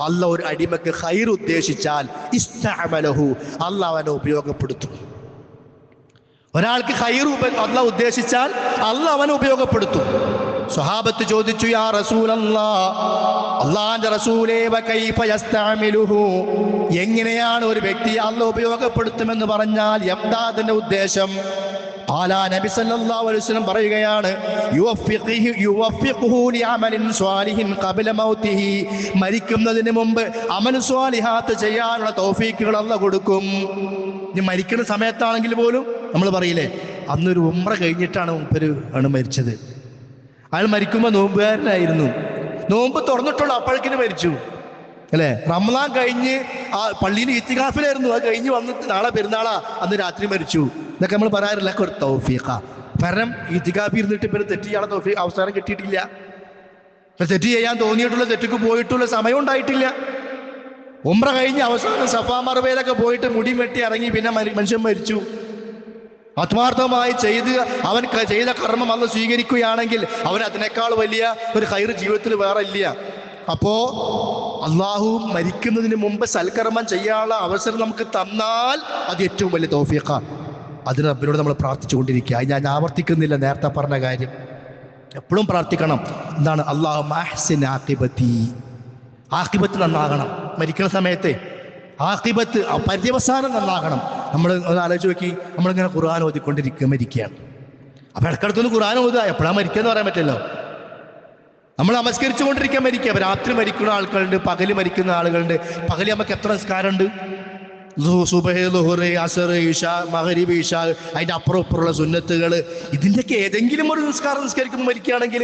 അല്ലാഹു ഒരു അടിമക്ക് ഖൈർ ഉദ്ദേശിച്ചാൽ ഇസ്തഅമലഹു, അല്ലാഹു അവനെ ഉപയോഗപ്പെടുത്തും. ഒരാൾക്ക് ഖൈർ അല്ലാഹു ഉദ്ദേശിച്ചാൽ അല്ലാഹു അവനെ ഉപയോഗപ്പെടുത്തും. സ്വഹാബത്ത് ചോദിച്ചു, യാ റസൂലല്ലാഹ്, അല്ലാഹുവിന്റെ റസൂലേ, വകൈഫ യസ്തഅമിലുഹു, എങ്ങനെയാണ് ഒരു വ്യക്തിയെ അല്ലാഹു ഉപയോഗപ്പെടുത്തുമെന്ന് പറഞ്ഞാൽ എന്താ അതിന്റെ ഉദ്ദേശം? നബി സല്ലല്ലാഹു അലൈഹി വസല്ലം പറയുകയാണ്, യുവഫിഖുഹു ലിഅമലിൻ സ്വാലിഹിൻ ഖബല മൗതിഹി, മരിക്കുന്നതിന് മുമ്പ് അമൽ സ്വാലിഹാത്ത് ചെയ്യാനുള്ള തൗഫീഖുകൾ അല്ലാഹു കൊടുക്കും. ഇനി മരിക്കുന്ന സമയത്താണെങ്കിൽ പോലും നമ്മൾ പറയില്ലേ, അന്നൊരു ഉംറ കഴിഞ്ഞിട്ടാണ് മൂപ്പര് മരിച്ചത്. അയാൾ മരിക്കുമ്പോൾ നോമ്പുകാരനായിരുന്നു, നോമ്പ് തുറന്നിട്ടുള്ള അപ്പോഴേക്കിന് മരിച്ചു. അല്ലേ? റമദാൻ കഴിഞ്ഞ് ആ പള്ളിയിൽ ഇത്തികാഫിലായിരുന്നു, അത് കഴിഞ്ഞ് വന്നിട്ട് നാളെ പെരുന്നാളാ, അന്ന് രാത്രി മരിച്ചു എന്നൊക്കെ നമ്മൾ പറയാറില്ല. ഒരു തൗഫീഖ. കാരണം ഇത്തികാഫി ഇരുന്നിട്ട് ഇപ്പം തെറ്റ് ചെയ്യാനുള്ള തൗഫീഖ് അവസരം കിട്ടിയിട്ടില്ല. തെറ്റ് ചെയ്യാൻ തോന്നിയിട്ടുള്ള തെറ്റുക്ക് പോയിട്ടുള്ള സമയം ഉണ്ടായിട്ടില്ല. ഉംറ കഴിഞ്ഞ് അവസാനം സഫാ മർവയിലൊക്കെ പോയിട്ട് മുടി വെട്ടി ഇറങ്ങി, പിന്നെ മനുഷ്യൻ മരിച്ചു. ആത്മാർത്ഥമായി അവൻ ചെയ്ത കർമ്മം അന്ന് സ്വീകരിക്കുകയാണെങ്കിൽ അവൻ അതിനേക്കാൾ വലിയ ഒരു ഖൈർ ജീവിതത്തിൽ വേറെ ഇല്ല. അപ്പോ അള്ളാഹു മരിക്കുന്നതിന് മുമ്പ് സൽക്കർമ്മം ചെയ്യാനുള്ള അവസരം നമുക്ക് തന്നാൽ അത് ഏറ്റവും വലിയ തൗഫീഖാണ്. അതിന് റബ്ബിനോട് നമ്മൾ പ്രാർത്ഥിച്ചുകൊണ്ടിരിക്കുക. ഞാൻ ആവർത്തിക്കുന്നില്ല നേരത്തെ പറഞ്ഞ കാര്യം, എപ്പോഴും പ്രാർത്ഥിക്കണം. എന്താണ്? അല്ലാഹുമ്മ അഹ്സിൻ ആഖിബതി, ആഖിബത്ത് നന്നാകണം. മരിക്കുന്ന സമയത്തെ ആഖിബത്ത്, പര്യവസാനം നന്നാകണം. നമ്മൾ ആലോചിച്ച് നോക്കി, നമ്മളിങ്ങനെ ഖുർആൻ മരിക്കുകയാണ്. അപ്പൊ ഇടക്കിടത്തൊന്ന് ഖുർആൻ ഓതുക. എപ്പോഴാണ് മരിക്കുക പറയാൻ പറ്റില്ലല്ലോ. നമ്മൾ നമസ്കരിച്ചു കൊണ്ടിരിക്കാൻ മരിക്കുക. രാത്രി മരിക്കുന്ന ആളുകളുണ്ട്, പകല് മരിക്കുന്ന ആളുകളുണ്ട്. പകല് നമുക്ക് എത്ര നിസ്കാരമുണ്ട്? സുബഹ്, ളുഹർ, അസർ, ഇശാ, മഗ്രിബ്, ഇശാ, അതിന്റെ അപ്പുറം ഇപ്പുറമുള്ള സുന്നത്തുകൾ. ഇതിൻ്റെയൊക്കെ ഏതെങ്കിലും ഒരു നിസ്കരിക്കുമ്പോൾ മരിക്കുകയാണെങ്കിൽ,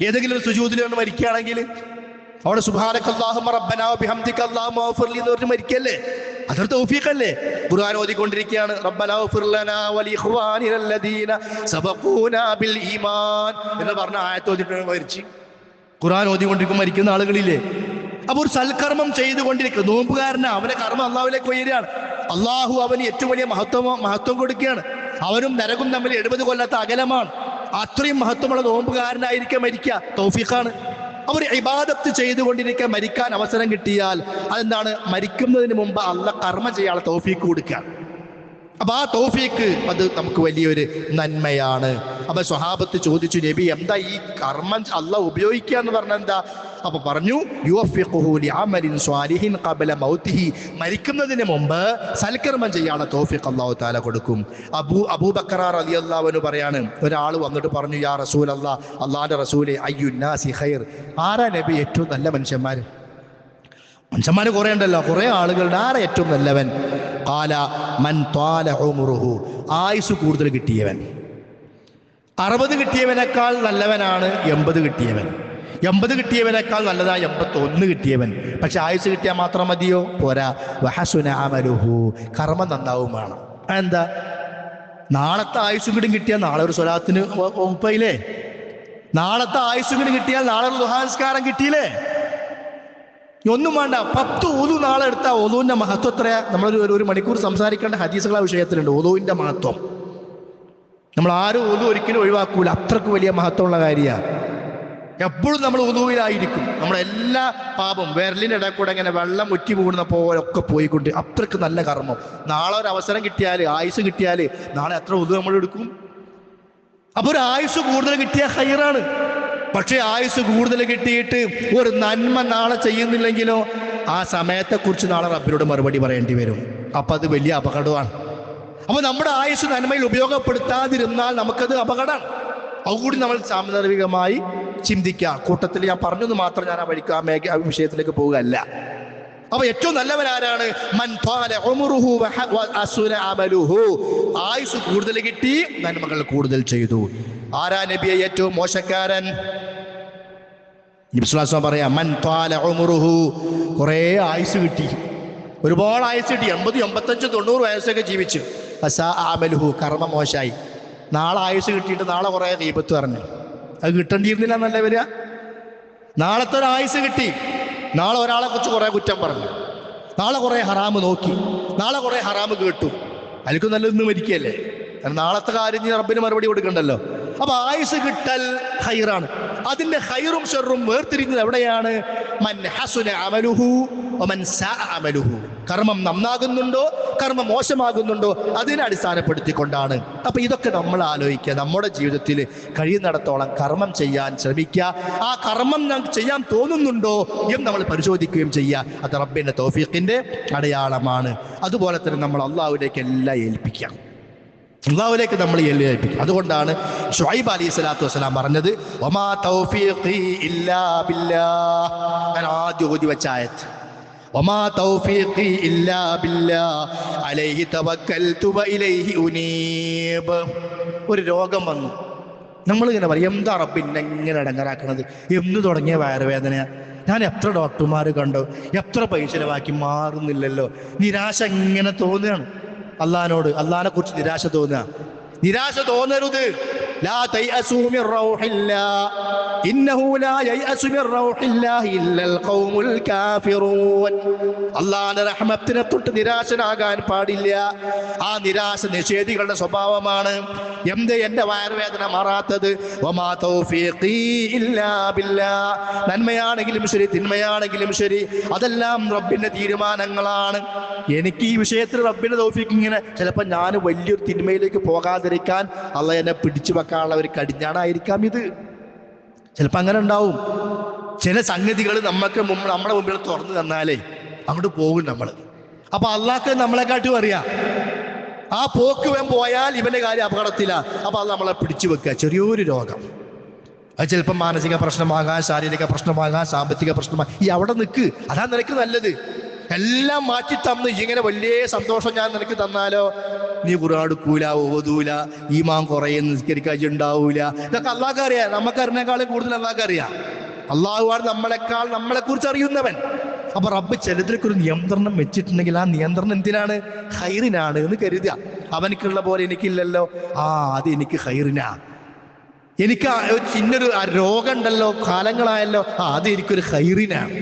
ഏതെങ്കിലും ഒരു സുജൂദിൽ മരിക്കുകയാണെങ്കിൽ, അവിടെ സുബ്ഹാനക്കല്ലാഹുമ്മ റബ്ബനാ വബിഹംദിക അല്ലാഹുമ്മ ഗഫിർലി എന്ന് പറഞ്ഞ് മരിക്കല്ലേ? അതൊരു തൗഫീഖല്ലേ? ഖുർആൻ ഓതിക്കൊണ്ടിരിക്കുകയാണ്, റബ്ബനാ ഗഫിർ ലനാ വലിഖ്വാനിനൽ ലദീന സബഖൂനാ ബിൽ ഈമാൻ എന്ന് പറഞ്ഞ ആയത്ത് ഓതിട്ട് മരിച്ചു. ഖുർആൻ ഓതിക്കൊണ്ടിരിക്കും മരിക്കുന്ന ആളുകളില്ലേ? അപ്പൊ ഒരു സൽക്കർമ്മം ചെയ്തുകൊണ്ടിരിക്കുക. നോമ്പുകാരന് അവന്റെ കർമ്മം അള്ളാഹുവിലേക്ക് ഉയരുകയാണ്. അള്ളാഹു അവന് ഏറ്റവും വലിയ മഹത്വം കൊടുക്കുകയാണ്. അവനും നരകും തമ്മിൽ 70 കൊല്ലത്തെ അകലമാണ്. അത്രയും മഹത്വമുള്ള നോമ്പുകാരനായിരിക്കാം മരിക്കുക. തൗഫീഖാണ്. അവർ ഇബാദത്ത് ചെയ്തുകൊണ്ടിരിക്കാൻ മരിക്കാൻ അവസരം കിട്ടിയാൽ അതെന്താണ്? മരിക്കുന്നതിന് മുമ്പ് അള്ളാഹ് കർമ്മം ചെയ്യാനുള്ള തൗഫീഖ് കൊടുക്കുക. അപ്പൊ ആ തൗഫീഖ് അത് നമുക്ക് വലിയൊരു നന്മയാണ്. അപ്പൊ സ്വഹാബത്ത് ചോദിച്ചു, നബി എന്താ ഈ കർമ്മം അള്ളാഹ് ഉപയോഗിക്കുക എന്ന് പറഞ്ഞാൽ എന്താ? അപ്പൊ പറഞ്ഞു, യുവഫിഖുഹു ലിഅമലിൻ സ്വാലിഹിൻ ഖബല മൗതിഹി, മരിക്കുന്നതിന് മുമ്പ് സൽക്കർമ്മം ചെയ്യാനുള്ള തൗഫീഖ് അല്ലാഹു തആല കൊടുക്കും. അബൂബക്കർ റളിയല്ലാഹു അൻഹു പറയാണ്, ഒരാൾ വന്നിട്ട് പറഞ്ഞു, യാ റസൂലല്ലാഹ്, അല്ലാഹുവിന്റെ റസൂലേ, അയ്യുന്നാസി ഖൈർ, ആരാ നബി ഏറ്റവും നല്ല മനുഷ്യന്മാര്? മനുഷ്യന്മാര് കുറെ ഉണ്ടല്ലോ, കുറെ ആളുകളുടെ, ആരാ ഏറ്റവും നല്ലവൻ? ഖാല മൻ ത്വാല ഉംറുഹു, ആയുസ് കൂടുതൽ കിട്ടിയവൻ. 60 കിട്ടിയവനേക്കാൾ നല്ലവനാണ് 80 കിട്ടിയവൻ. 80 കിട്ടിയവനേക്കാൾ നല്ലതാ 81 കിട്ടിയവൻ. പക്ഷെ ആയുസ് കിട്ടിയാൽ മാത്രം മതിയോ? പോരാ. വഹസുന അമലുഹു, കർമ്മം നന്നാവും വേണം. എന്താ? നാളത്തെ ആയുസ്സും കൂടി കിട്ടിയാൽ നാളെ ഒരു സ്വലാത്തിന് വകുപ്പായില്ലേ? നാളത്തെ ആയുസ്സും കൂടി കിട്ടിയാൽ നാളെ ഒരു ദുഹാസ്കാരം കിട്ടിയില്ലേ? ഒന്നും വേണ്ട. 10 ഒതു നാളെ എടുത്താൽ ഒതുവിന്റെ മഹത്വം എത്രയാ? നമ്മൾ ഒരു മണിക്കൂർ സംസാരിക്കേണ്ട ഹദീസുകൾ ആ വിഷയത്തിലുണ്ട്. ഒതുവിന്റെ മഹത്വം നമ്മൾ ആരും ഒതു ഒരിക്കലും ഒഴിവാക്കൂല. അത്രക്ക് വലിയ മഹത്വമുള്ള കാര്യമാണ്. എപ്പോഴും നമ്മൾ ഒതുവിലായിരിക്കും. നമ്മളെല്ലാ പാപം വിരലിൻ്റെ ഇടയിൽ കൂടെ ഇങ്ങനെ വെള്ളം ഉറ്റി പോകുന്ന പോലൊക്കെ പോയിക്കൊണ്ട്, അത്രക്ക് നല്ല കർമ്മം. നാളെ ഒരു അവസരം കിട്ടിയാൽ, ആയുസ് കിട്ടിയാൽ, നാളെ എത്ര ഒതു നമ്മൾ എടുക്കും? അപ്പൊ ഒരു ആയുസ് കൂടുതൽ കിട്ടിയ ഖൈറാണ്. പക്ഷെ ആയുസ് കൂടുതൽ കിട്ടിയിട്ട് ഒരു നന്മ നാളെ ചെയ്യുന്നില്ലെങ്കിലോ ആ സമയത്തെക്കുറിച്ച് നാളെ റബ്ബിനോട് മറുപടി പറയേണ്ടി വരും. അപ്പൊ അത് വലിയ അപകടമാണ്. അപ്പൊ നമ്മുടെ ആയുസ് നന്മയിൽ ഉപയോഗപ്പെടുത്താതിരുന്നാൽ നമുക്കത് അപകടമാണ്. അതുകൂടി നമ്മൾ സാന്ദർഭികമായി ചിന്തിക്കുക. കൂട്ടത്തിൽ ഞാൻ പറഞ്ഞത് മാത്രം ഞാൻ ആ വിഷയത്തിലേക്ക് പോവുകയല്ല. അപ്പൊ ഏറ്റവും നല്ലവനാരാണ്? മൻ ത്വാല ഉംറുഹു വഹസുന അമലുഹു, ആയുസ് കൂടുതൽ കിട്ടി, നന്മകൾ കൂടുതൽ ചെയ്തു. ആരാ നബിയെ ഏറ്റവും മോശക്കാരൻ? നബി സ്വല്ലല്ലാഹു അലൈഹി വസല്ലം പറയാം, മൻ ത്വാല ഉംറുഹു, കുറേ ആയുസ് കിട്ടി, ഒരുപാട് ആയുസ് കിട്ടി, 80, 85, 90 വയസ്സൊക്കെ ജീവിച്ചു. വസാ അമലുഹു, കർമ്മം മോശമായി. നാളെ ആയുസ് കിട്ടിയിട്ട് നാളെ കുറേ ഗീബത്ത് പറഞ്ഞു. അത് കിട്ടേണ്ടിയിരുന്നില്ല എന്നല്ല വരിക. നാളത്തെ ഒരു ആയുസ് കിട്ടി, നാളെ ഒരാളെ കുറിച്ച് കുറേ കുറ്റം പറഞ്ഞു, നാളെ കുറേ ഹറാമ് നോക്കി, നാളെ കുറേ ഹറാമ് കേട്ടു. അതിൽക്കും നല്ലതൊന്നും മരിക്കുകയല്ലേ? കാരണം നാളത്തെ കാര്യം റബ്ബിന് മറുപടി കൊടുക്കണ്ടല്ലോ. അപ്പൊ ആയുസ് കിട്ടൽ ഖൈറാണ്. അതിന്റെ ഖൈറും ഷർറും വേർതിരിഞ്ഞത് എവിടെയാണ്? മൻ ഹസുന അമലുഹു വമൻ സാഅ അമലുഹു, കർമ്മം നന്നാകുന്നുണ്ടോ, കർമ്മം മോശമാകുന്നുണ്ടോ, അതിനെ അടിസ്ഥാനപ്പെടുത്തിക്കൊണ്ടാണ്. അപ്പൊ ഇതൊക്കെ നമ്മൾ ആലോചിക്കുക. നമ്മുടെ ജീവിതത്തിൽ കഴിയുന്നിടത്തോളം കർമ്മം ചെയ്യാൻ ശ്രമിക്കുക. ആ കർമ്മം ചെയ്യാൻ തോന്നുന്നുണ്ടോ എന്ന് നമ്മൾ പരിശോധിക്കുകയും ചെയ്യുക. അത് റബ്ബിന്റെ തൗഫീഖിന്റെ അടയാളമാണ്. അതുപോലെ തന്നെ നമ്മൾ അള്ളാഹുവിലേക്ക് എല്ലാം ഏൽപ്പിക്കാം. അള്ളാഹുവിലേക്ക് നമ്മൾ ഏൽപ്പിക്കും. അതുകൊണ്ടാണ് ശുഐബ് അലൈഹി സ്വലാത്തു വസ്സലാം പറഞ്ഞത്, വമാ തൗഫീഖി ഇല്ലാ ബില്ലാഹ്. ഞാൻ ആദ്യം ഓതി വെച്ച ആയത്ത്, വമാ തൗഫീഖി ഇല്ലാ ബില്ലാഹ് അലൈഹി തവക്കൽതു വഇലൈഹി ഉനീബ്. ഒരു രോഗം വന്നു, നമ്മളിങ്ങനെ പറയും, എന്താ റബ്ബ് എന്നെ ഇങ്ങനെ ഇടങ്ങറാക്കണത്? എന്ന് തുടങ്ങിയ വയറുവേദന, ഞാൻ എത്ര ഡോക്ടർമാർ കണ്ടു, എത്ര പൈസ ചിലവാക്കി, മാറുന്നില്ലല്ലോ. നിരാശ ഇങ്ങനെ തോന്നുകയാണ്. അള്ളാഹിനെ കുറിച്ച് നിരാശ തോന്നുക. നിരാശ തോന്നരുത്. ലാ തയഅസൂ മിർ റൗഹില്ലാഹ് ഇന്നഹു ലാ യയഅസു മിർ റൗഹില്ലാഹി ഇല്ലൽ ഖൗമുൽ കാഫിറൂൻ. അല്ലാഹുവിന്റെ റഹ്മത്തിനെ തൊട്ട് നിരാശനാകാൻ പാടില്ല. ആ നിരാശ നിഷേധികളുടെ സ്വഭാവമാണ്. എന്റെ വയറുവേദന മാറാത്തത്? വമാ തൗഫീഖി ഇല്ലാ ബില്ലാഹ്. നന്മയാണെങ്കിലും ശരി, തിന്മയാണെങ്കിലും ശരി, അതെല്ലാം റബ്ബിന്റെ തീരുമാനങ്ങളാണ്. എനിക്ക് ഈ വിഷയത്തിൽ റബ്ബിന്റെ തൗഫീഖ് ഇങ്ങനെ, ചിലപ്പോൾ ഞാൻ വലിയൊരു തിന്മയിലേക്ക് പോകാതിരിക്കാൻ അള്ളാഹ് എന്നെ പിടിച്ചു വെക്കാനുള്ള ഒരു കടിഞ്ഞാണായിരിക്കാം ഇത്. ചിലപ്പോൾ അങ്ങനെ ഉണ്ടാവും. ചില സംഗതികൾ നമ്മുടെ മുമ്പിൽ തുറന്നു തന്നാലേ അങ്ങോട്ട് പോകും നമ്മൾ. അപ്പൊ അള്ളാഹ്ക്ക് നമ്മളെക്കാട്ടും അറിയാം. ആ പോക്ക് പോയാൽ ഇവന്റെ കാര്യം അപകടത്തില. അപ്പൊ അത് നമ്മളെ പിടിച്ചു വെക്കുക. ചെറിയൊരു രോഗം, അത് ചിലപ്പോൾ മാനസിക പ്രശ്നമാകാം, ശാരീരിക പ്രശ്നമാകാം, സാമ്പത്തിക പ്രശ്നമാകാം. ഈ അവിടെ നിൽക്ക്, അതാ നിനക്ക് നല്ലത്. എല്ലാം മാറ്റി തന്ന് ഇങ്ങനെ വലിയ സന്തോഷം ഞാൻ നിനക്ക് തന്നാലോ, നീ ഖുർആൻ എടുക്കൂല, ഓതൂല, ഈമാൻ കുറയും, നിസ്കരിക്കാജ് ഉണ്ടാവൂല. ഇതൊക്കെ അള്ളാഹ്ക്ക് അറിയാം. നമുക്കറിനേക്കാളും കൂടുതൽ അള്ളാഹ്ക്ക് അറിയാം. അള്ളാഹുവാണ് നമ്മളെ കുറിച്ച് അറിയുന്നവൻ. അപ്പൊ റബ്ബ് ചിലതിലേക്ക് ഒരു നിയന്ത്രണം വെച്ചിട്ടുണ്ടെങ്കിൽ ആ നിയന്ത്രണം എന്തിനാണ്? ഖൈറിനാണ് എന്ന് കരുതുക. അവനക്കുള്ള പോലെ എനിക്കില്ലല്ലോ, അത് എനിക്ക് ഖൈറിനാ. എനിക്ക് ഇന്നൊരു രോഗം ഉണ്ടല്ലോ, കാലങ്ങളായല്ലോ, അത് എനിക്കൊരു ഖൈറിനാണ്.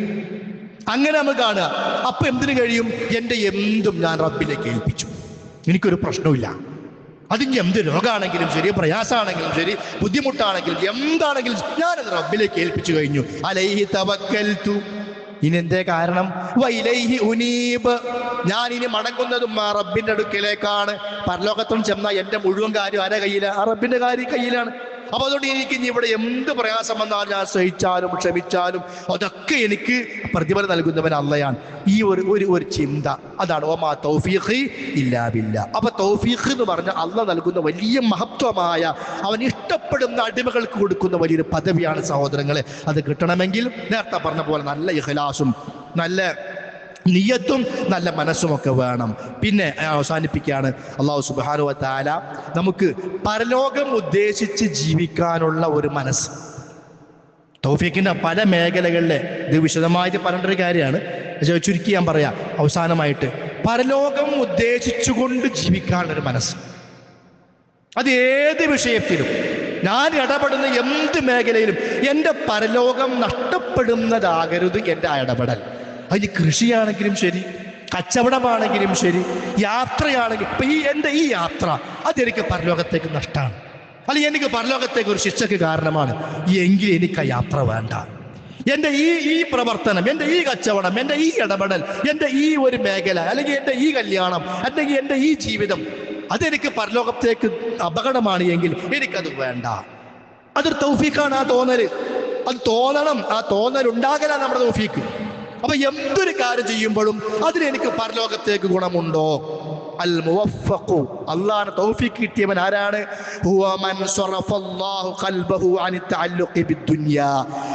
അങ്ങനെ നമ്മൾ കാണുക. അപ്പൊ എന്തിനു കഴിയും? എൻ്റെ എന്തും ഞാൻ റബ്ബിലേക്ക് ഏൽപ്പിച്ചു. എനിക്കൊരു പ്രശ്നമില്ല. അതിന് എന്ത് രോഗമാണെങ്കിലും ശരി, പ്രയാസമാണെങ്കിലും ശരി, ബുദ്ധിമുട്ടാണെങ്കിലും എന്താണെങ്കിലും ഞാനത് റബ്ബിലേക്ക് ഏൽപ്പിച്ചു കഴിഞ്ഞു. അലൈഹി തവക്കൽതു. ഇനി എന്തേ കാരണം? വൈലൈഹി ഉനീബ്. ഞാൻ ഇനി മടങ്ങുന്നതും ആ റബ്ബിന്റെ അടുക്കലേക്കാണ്. പരലോകത്തും ചെന്നാൽ എൻ്റെ മുഴുവൻ കാര്യം ആരുടെ കയ്യിലാണ്? ആ റബ്ബിന്റെ കാര്യം കയ്യിലാണ്. അപ്പൊ അതുകൊണ്ട് എനിക്ക് ഇനി ഇവിടെ എന്ത് പ്രയാസം വന്നാലും ഞാൻ സഹിച്ചാലും ക്ഷമിച്ചാലും അതൊക്കെ എനിക്ക് പ്രതിഫലം നൽകുന്നവൻ അള്ളയാണ്. ഈ ഒരു ചിന്ത, അതാണ് വമാ തൗഫീഖി ഇല്ലാ ബില്ലാഹ്. അപ്പൊ തൗഫീഖ് എന്ന് പറഞ്ഞാൽ അള്ളാഹ് നൽകുന്ന വലിയ മഹത്വമായ, അവൻ ഇഷ്ടപ്പെടുന്ന അടിമകൾക്ക് കൊടുക്കുന്ന വലിയൊരു പദവിയാണ് സഹോദരങ്ങളെ. അത് കിട്ടണമെങ്കിൽ നേരത്തെ പറഞ്ഞ പോലെ നല്ല ഇഖ്ലാസും നല്ല നിയ്യത്തും നല്ല മനസ്സുമൊക്കെ വേണം. പിന്നെ അവസാനിപ്പിക്കുകയാണ്, അല്ലാഹു സുബ്ഹാനഹു വ തആല നമുക്ക് പരലോകം ഉദ്ദേശിച്ച് ജീവിക്കാനുള്ള ഒരു മനസ്സ്. തൗഫീഖിന്റെ പല മേഖലകളിലെ ഇത് വിശദമായിട്ട് പറഞ്ഞൊരു കാര്യമാണ്. ചുരുക്കി ഞാൻ പറയാം അവസാനമായിട്ട്. പരലോകം ഉദ്ദേശിച്ചുകൊണ്ട് ജീവിക്കാനുള്ളൊരു മനസ്സ്, അത് ഏത് വിഷയത്തിലും, ഞാൻ ഇടപെടുന്ന എന്ത് മേഖലയിലും എൻ്റെ പരലോകം നഷ്ടപ്പെടുന്നതാകരുത് എൻ്റെ ഇടപെടൽ. അതിന് കൃഷിയാണെങ്കിലും ശരി, കച്ചവടമാണെങ്കിലും ശരി, യാത്രയാണെങ്കിലും. ഇപ്പൊ എൻ്റെ ഈ യാത്ര അതെനിക്ക് പരലോകത്തേക്ക് നഷ്ടമാണ്, അല്ലെങ്കിൽ എനിക്ക് പരലോകത്തേക്ക് ഒരു ശിക്ഷയ്ക്ക് കാരണമാണ് എങ്കിൽ എനിക്ക് ആ യാത്ര വേണ്ട. എൻ്റെ ഈ പ്രവർത്തനം, എൻ്റെ ഈ കച്ചവടം, എൻ്റെ ഈ ഇടപെടൽ, എൻ്റെ ഈ ഒരു മേഖല, അല്ലെങ്കിൽ എൻ്റെ ഈ കല്യാണം, അല്ലെങ്കിൽ എൻ്റെ ഈ ജീവിതം അതെനിക്ക് പരലോകത്തേക്ക് അപകടമാണ് എങ്കിൽ എനിക്കത് വേണ്ട. അതൊരു തൗഫീഖാണ്. ആ തോന്നല്, അത് തോന്നണം. ആ തോന്നൽ ഉണ്ടാകലാണ് നമ്മുടെ തൗഫീഖ്. അപ്പൊ എന്തൊരു കാര്യം ചെയ്യുമ്പോഴും അതിലെനിക്ക് പരലോകത്തേക്ക് ഗുണമുണ്ടോ? അൽ മുവഫഖു, അല്ലാഹുവിന്റെ തൗഫീഖ് കിട്ടിയവൻ ആരാണ്? ഹുവ മൻ സറഫല്ലാഹു ഖൽബഹു അനി തഅല്ലുഖി ബിദ്ദുനിയാ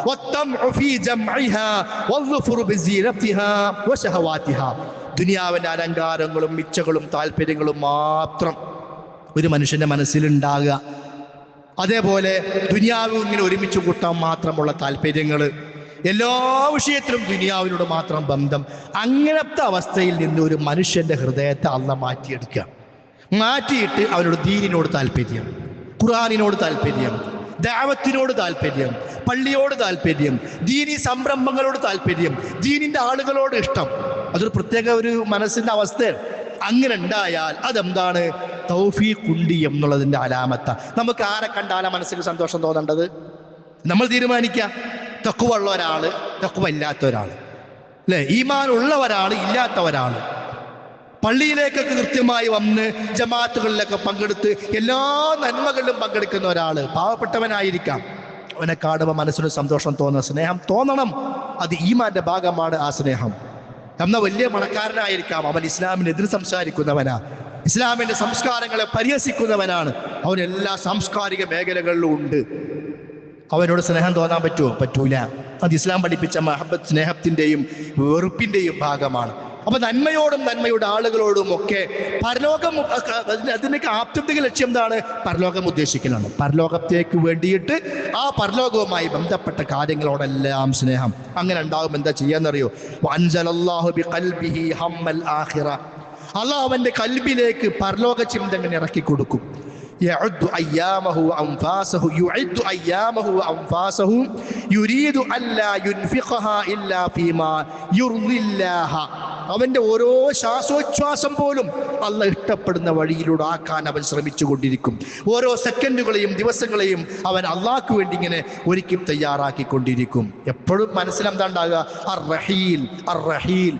വത്തംഉ ഫീ ജംഇഹാ വൽളുഫ്റു ബിസീനതിഹാ വശഹവാതിഹാ. ദുനിയാവിന്റെ അലങ്കാരങ്ങളും ഇച്ഛകളും താല്പര്യങ്ങളും മാത്രം ഒരു മനുഷ്യന്റെ മനസ്സിലുണ്ടാകുക. അതേപോലെ ദുനിയാവ് ഇങ്ങനെ ഒരുമിച്ച് കൂട്ടാൻ മാത്രമുള്ള താല്പര്യങ്ങൾ, എല്ലാ വിഷയത്തിലും ദുനിയാവിനോട് മാത്രം ബന്ധം. അങ്ങനത്തെ അവസ്ഥയിൽ നിന്ന് ഒരു മനുഷ്യന്റെ ഹൃദയത്തെ അള്ളാഹ് മാറ്റിയെടുക്കുക. മാറ്റിയിട്ട് അവനോട് ദീനിനോട് താല്പര്യം, ഖുർആനിനോട് താല്പര്യം, ദഅവത്തിനോട് താല്പര്യം, പള്ളിയോട് താല്പര്യം, ദീനി സംരംഭങ്ങളോട് താല്പര്യം, ദീനിന്റെ ആളുകളോട് ഇഷ്ടം. അതൊരു പ്രത്യേക ഒരു മനസ്സിന്റെ അവസ്ഥയാണ്. അങ്ങനെ ഉണ്ടായാൽ അതെന്താണ്? തൗഫീഖ് ഉണ്ട് എന്നുള്ളതിന്റെ അലാമത്ത. നമുക്ക് ആരെ കണ്ടാലാ മനസ്സിന് സന്തോഷം തോന്നേണ്ടത്? നമ്മൾ തീരുമാനിക്കുക. തഖ്വ ഉള്ള ഒരാള്, തഖ്വ ഇല്ലാത്ത ഒരാള്, അല്ലെ? ഈമാൻ ഉള്ള ഒരാള്, ഇല്ലാത്ത ഒരാള്, പള്ളിയിലേക്കൊക്കെ കൃത്യമായി വന്ന് ജമാഅത്തുകളിലൊക്കെ പങ്കെടുത്ത് എല്ലാ നന്മകളിലും പങ്കെടുക്കുന്ന ഒരാള്, പാവപ്പെട്ടവനായിരിക്കാം. അവനെ കാണുമ്പോൾ മനസ്സിന് സന്തോഷം തോന്നുന്ന സ്നേഹം തോന്നണം. അത് ഈമാന്റെ ഭാഗമാണ് ആ സ്നേഹം. എന്നാൽ വലിയ പണക്കാരനായിരിക്കാം, അവൻ ഇസ്ലാമിനെതിരെ സംസാരിക്കുന്നവനാ, ഇസ്ലാമിന്റെ സംസ്കാരങ്ങളെ പരിഹസിക്കുന്നവനാണ്. അവൻ എല്ലാ സാംസ്കാരിക മേഖലകളിലും ഉണ്ട്. അവനോട് സ്നേഹം തോന്നാൻ പറ്റുമോ? പറ്റൂല. അത് ഇസ്ലാം പഠിപ്പിച്ച മഹബത്ത്, സ്നേഹത്തിൻ്റെയും വെറുപ്പിൻ്റെയും ഭാഗമാണ്. അപ്പൊ നന്മയോടും നന്മയുടെ ആളുകളോടും ഒക്കെ പരലോകം, അതിനൊക്കെ ആത്യന്തിക ലക്ഷ്യം എന്താണ്? പരലോകം ഉദ്ദേശിക്കലാണ്. പരലോകത്തേക്ക് വേണ്ടിയിട്ട് ആ പരലോകവുമായി ബന്ധപ്പെട്ട കാര്യങ്ങളോടെല്ലാം സ്നേഹം അങ്ങനെ ഉണ്ടാകും. എന്താ ചെയ്യാന്നറിയോ? അള്ളാഹു അവന്റെ കൽബിലേക്ക് പരലോക ചിന്ത ഇങ്ങനെ ഇറക്കി കൊടുക്കും. يعد أيامه وأنفاسه يريد أن لا ينفقها إلا فيما يرضي الله. അവന്റെ ഓരോ ശ്വാസോച്ഛ്വാസം പോലും അള്ളാഹ് ഇഷ്ടപ്പെടുന്ന വഴിയിലൂടെ ആക്കാൻ അവൻ ശ്രമിച്ചു കൊണ്ടിരിക്കും. ഓരോ സെക്കൻഡുകളെയും ദിവസങ്ങളെയും അവൻ അള്ളാഹ്ക്ക് വേണ്ടി ഇങ്ങനെ ഒരുക്കി തയ്യാറാക്കിക്കൊണ്ടിരിക്കും. എപ്പോഴും മനസ്സിലെന്താണ്ടാകുക? അർ റഹീൽ,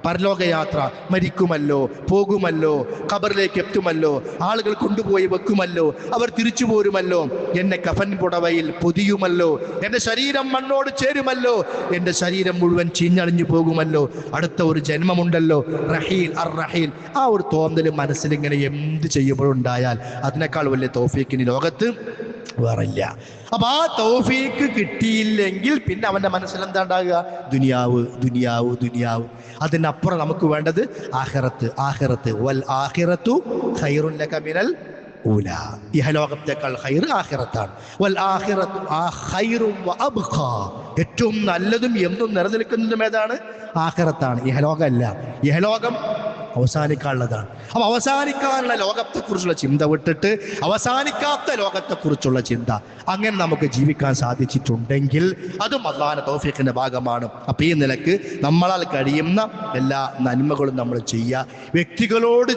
പരലോകയാത്ര. മരിക്കുമല്ലോ, പോകുമല്ലോ, ഖബറിലേക്ക് എത്തുമല്ലോ, ആളുകൾ കൊണ്ടുപോയി വെക്കുമല്ലോ, അവർ തിരിച്ചു പോരുമല്ലോ, എന്നെ കഫൻ പുടവയിൽ പൊതിയുമല്ലോ, എൻ്റെ ശരീരം മണ്ണോട് ചേരുമല്ലോ, എൻ്റെ ശരീരം മുഴുവൻ ചീഞ്ഞളിഞ്ഞു പോകുമല്ലോ, അടുത്ത ഒരു ജന്മമുണ്ടല്ലോ. അർ റഹീൽ. ആ ഒരു തോന്നൽ മനസ്സിലിങ്ങനെ എന്ത് ചെയ്യുമ്പോഴുണ്ടായാൽ അതിനേക്കാൾ വലിയ തൗഫീഖിന് ലോകത്ത് വേറില്ല. അപ്പൊ ആ തൗഫീഖ് കിട്ടിയില്ലെങ്കിൽ പിന്നെ അവന്റെ മനസ്സിലെന്താ ഉണ്ടാകുക? ദുനിയാവ്. അതിനപ്പുറം നമുക്ക് വേണ്ടത് ആഖിറത്ത്. വൽ ആഖിറത്തു ഖൈറുൻ ലക മിനൽ ഊലാ. ഇഹലോകത്തേക്കാൾ ഖൈർ ആഖിറത്താണ്. വൽ ആഖിറത്തു ഖൈറുൻ വഅബ്ഖാ. ഏറ്റവും നല്ലതും എന്നും നിലനിൽക്കുന്നതും ഏതാണ്? ആഖിറത്താണ്, ഇഹലോകമല്ല. ഇഹലോകം അവസാനിക്കാനുള്ളതാണ്. അപ്പൊ അവസാനിക്കാനുള്ള ലോകത്തെക്കുറിച്ചുള്ള ചിന്ത വിട്ടിട്ട് അവസാനിക്കാത്ത ലോകത്തെക്കുറിച്ചുള്ള ചിന്ത, അങ്ങനെ നമുക്ക് ജീവിക്കാൻ സാധിച്ചിട്ടുണ്ടെങ്കിൽ അതും അല്ലാഹുവിന്റെ തൗഫീഖിന്റെ ഭാഗമാണ്. അപ്പൊ ഈ നിലക്ക് നമ്മളാൽ കഴിയുന്ന എല്ലാ നന്മകളും നമ്മൾ ചെയ്യുക. വ്യക്തികളോട്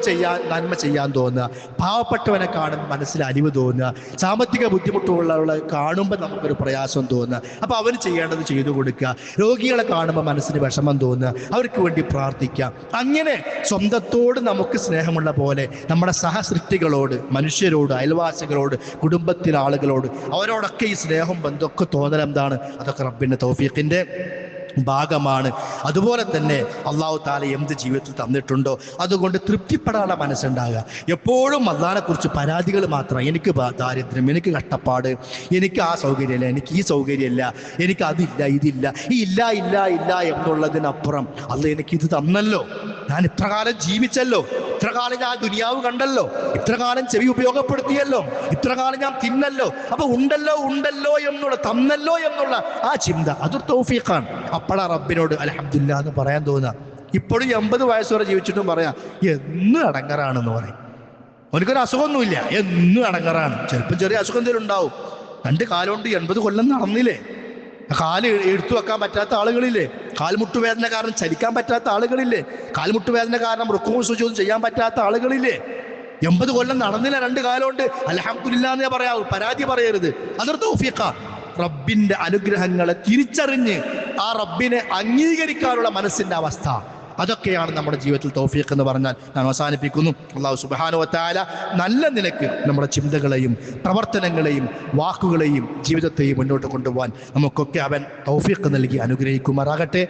നന്മ ചെയ്യാൻ തോന്നുക. പാവപ്പെട്ടവനെ കാണുമ്പോൾ മനസ്സിൽ അലിവ് തോന്നുക. സാമ്പത്തിക ബുദ്ധിമുട്ടുള്ളവരെ കാണുമ്പോൾ നമുക്കൊരു പ്രയാസം തോന്നുക. അപ്പൊ അവന് ചെയ്യേണ്ടത് ചെയ്തു കൊടുക്കുക. രോഗികളെ കാണുമ്പോൾ മനസ്സിന് വിഷമം തോന്നുക, അവർക്ക് വേണ്ടി പ്രാർത്ഥിക്കുക. അങ്ങനെ സ്വന്തത്തോട് നമുക്ക് സ്നേഹമുള്ള പോലെ നമ്മുടെ സഹസൃഷ്ടികളോട്, മനുഷ്യരോട്, അയൽവാസികളോട്, കുടുംബത്തിലെ ആളുകളോട്, അവരോടൊക്കെ ഈ സ്നേഹം ബന്ധമൊക്കെ തോന്നൽ എന്താണ്? അതൊക്കെ റബ്ബിന്റെ തൗഫീഖിന്റെ ഭാഗമാണ്. അതുപോലെ തന്നെ അള്ളാഹു താല എന്ത് ജീവിതത്തിൽ തന്നിട്ടുണ്ടോ അതുകൊണ്ട് തൃപ്തിപ്പെടാനുള്ള മനസ്സുണ്ടാകുക. എപ്പോഴും അള്ളാഹിനെ കുറിച്ച് പരാതികൾ മാത്രം. എനിക്ക് ദാരിദ്ര്യം, എനിക്ക് കഷ്ടപ്പാട്, എനിക്ക് ആ സൗകര്യമില്ല, എനിക്ക് ഈ സൗകര്യമില്ല, എനിക്ക് അതില്ല, ഇതില്ല. ഈ ഇല്ല എന്നുള്ളതിനപ്പുറം അള്ളാഹ് എനിക്കിത് തന്നല്ലോ, ഞാൻ ഇത്ര കാലം ജീവിച്ചല്ലോ, ഇത്ര കാലം ഞാൻ ദുനിയാവ് കണ്ടല്ലോ, ഇത്ര കാലം ചെവി ഉപയോഗപ്പെടുത്തിയല്ലോ, ഇത്ര കാലം ഞാൻ തിന്നല്ലോ, അപ്പൊ ഉണ്ടല്ലോ എന്നുള്ള, തന്നല്ലോ എന്നുള്ള ആ ചിന്ത, അതൊരു തൗഫീഖാണ്. അപ്പോഴാ റബ്ബിനോട് അൽഹംദുലില്ലാ എന്ന് പറയാൻ തോന്നുക. ഇപ്പോഴും 80 വയസ്സ് വരെ ജീവിച്ചിട്ടും പറയാം എന്നും അടങ്ങറാണെന്ന് പറയും. അവനക്കൊരു അസുഖമൊന്നുമില്ല, എന്നും അടങ്ങറാണ്. ചിലപ്പോൾ ചെറിയ അസുഖം എന്തെങ്കിലും ഉണ്ടാവും. 2 കാലുകൊണ്ട് 80 കൊല്ലം നടന്നില്ലേ? കാല് എടുത്തു വെക്കാൻ പറ്റാത്ത ആളുകളില്ലേ? കാൽമുട്ടുവേദന കാരണം ചലിക്കാൻ പറ്റാത്ത ആളുകളില്ലേ? കാൽമുട്ടുവേദന കാരണം റുക്കൂഉം സുജൂദും ചെയ്യാൻ പറ്റാത്ത ആളുകളില്ലേ? 80 കൊല്ലം നടന്നില്ല 2 കാലുകൊണ്ട്. അൽഹംദുലില്ലാ എന്നേ പറയാവൂ, പരാതി പറയരുത്. അതൊരു തൗഫീഖാ. റബ്ബിന്റെ അനുഗ്രഹങ്ങളെ തിരിച്ചറിഞ്ഞ് ആ റബ്ബിനെ അംഗീകരിക്കാനുള്ള മനസ്സിന്റെ അവസ്ഥ, അതൊക്കെയാണ് നമ്മുടെ ജീവിതത്തിൽ തൗഫീഖ് എന്ന് പറഞ്ഞാൽ. ഞാൻ അവസാനിപ്പിക്കുന്നു. അല്ലാഹു സുബ്ഹാനഹു വ തആല നല്ല നിലക്ക് നമ്മുടെ ചിന്തകളെയും പ്രവർത്തനങ്ങളെയും വാക്കുകളെയും ജീവിതത്തെയും മുന്നോട്ട് കൊണ്ടുപോകാൻ നമുക്കൊക്കെ അവൻ തൗഫീഖ് നൽകി അനുഗ്രഹിക്കുമാറാകട്ടെ.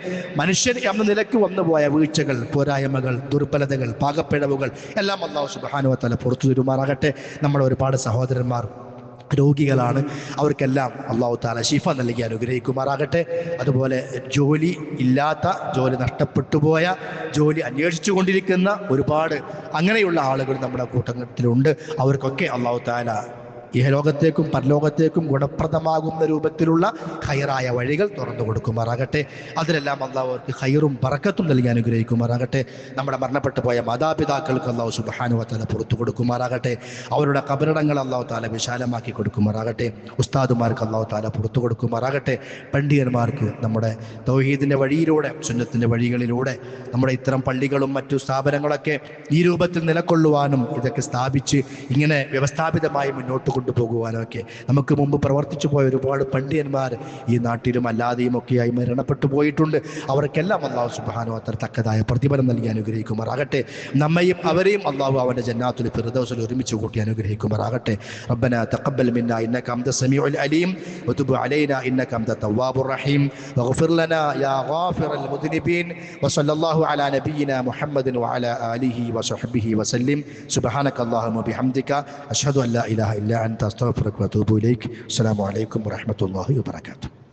മനുഷ്യൻ എന്ന നിലക്ക് വന്നുപോയ വീഴ്ചകൾ, പോരായ്മകൾ, ദുർബലതകൾ, പാകപ്പിഴവുകൾ എല്ലാം അല്ലാഹു സുബ്ഹാനഹു വ തആല പുറത്തു തരുമാറാകട്ടെ. നമ്മുടെ ഒരുപാട് സഹോദരന്മാർ രോഗികളാണ്, അവർക്കെല്ലാം അല്ലാഹു തആല ശിഫ നൽകി അനുഗ്രഹിക്കുമാറാകട്ടെ. അതുപോലെ ജോലി ഇല്ലാത്ത, ജോലി നഷ്ടപ്പെട്ടു പോയ, ജോലി അന്വേഷിച്ചു കൊണ്ടിരിക്കുന്ന ഒരുപാട് അങ്ങനെയുള്ള ആളുകൾ നമ്മുടെ കൂട്ടത്തിലുണ്ട്. അവർക്കൊക്കെ അല്ലാഹു തആല ഇഹലോകത്തേക്കും പരലോകത്തേക്കും ഗുണപ്രദമാകുന്ന രൂപത്തിലുള്ള ഖൈറായ വഴികൾ തുറന്നു കൊടുക്കുമാറാകട്ടെ. അതിലെല്ലാം അല്ലാഹു അവർക്ക് ഖൈറും ബറക്കത്തും നൽകി അനുഗ്രഹിക്കുമാറാകട്ടെ. നമ്മുടെ മരണപ്പെട്ടു പോയ മാതാപിതാക്കൾക്ക് അല്ലാഹു സുബ്ഹാനഹു വ തആല പുറത്തു കൊടുക്കുമാറാകട്ടെ. അവരുടെ ഖബറിടങ്ങൾ അല്ലാഹു തആല വിശാലമാക്കി കൊടുക്കുമാറാകട്ടെ. ഉസ്താദുമാർക്ക് അല്ലാഹു തആല പുറത്തു കൊടുക്കുമാറാകട്ടെ. പണ്ഡിതന്മാർക്ക് നമ്മുടെ തൗഹീദിൻ്റെ വഴിയിലൂടെ, സുന്നത്തിൻ്റെ വഴികളിലൂടെ നമ്മുടെ ഇത്തരം പള്ളികളും മറ്റു സ്ഥാപനങ്ങളൊക്കെ ഈ രൂപത്തിൽ നിലകൊള്ളുവാനും ഇതൊക്കെ സ്ഥാപിച്ച് ഇങ്ങനെ വ്യവസ്ഥാപിതമായി മുന്നോട്ട് കൊണ്ടുപോകുവാനൊക്കെ നമുക്ക് മുമ്പ് പ്രവർത്തിച്ചു പോയ ഒരുപാട് പണ്ഡിതന്മാർ ഈ നാട്ടിലും അല്ലാതെയും ഒക്കെയായി മരണപ്പെട്ടു പോയിട്ടുണ്ട്. അവർക്കെല്ലാം അല്ലാഹു സുബ്ഹാനഹു വ തആല തക്കതായ പ്രതിഫലം നൽകി അനുഗ്രഹിക്കുമാറാകട്ടെ. നമ്മയും അവരെയും അല്ലാഹു അവന്റെ ജന്നാത്തുൽ ഫിർദൗസിൽ ഒരുമിച്ച് കൂട്ടി അനുഗ്രഹിക്കുമാറാകട്ടെ. റബ്ബനാ തഖബ്ബൽ മിന്നാ ഇന്നക അൻത സമീഉൽ അലീം വതുബ് അലൈനാ ഇന്നക അൻത തവ്വാബുർ റഹീം വഗ്ഫിർ ലനാ യാ ഗാഫിറൽ മുദ്നിബീൻ വസല്ലല്ലാഹു അലാ നബിയിനാ മുഹമ്മദിൻ വഅലാ ആലിഹി വസഹ്ബിഹി വസല്ലിം. സുബ്ഹാനക അല്ലാഹുമ്മ ബിഹംദിക അഷ്ഹദു അൻ ലാ ഇലാഹ ഇല്ലാ അൻത അസ്തഗ്ഫിറുക വഅതൂബു ഇലൈക്. അസ്സലാമു അലൈക്കും വറഹ്മത്തുള്ളാഹി വബറകാതുഹു.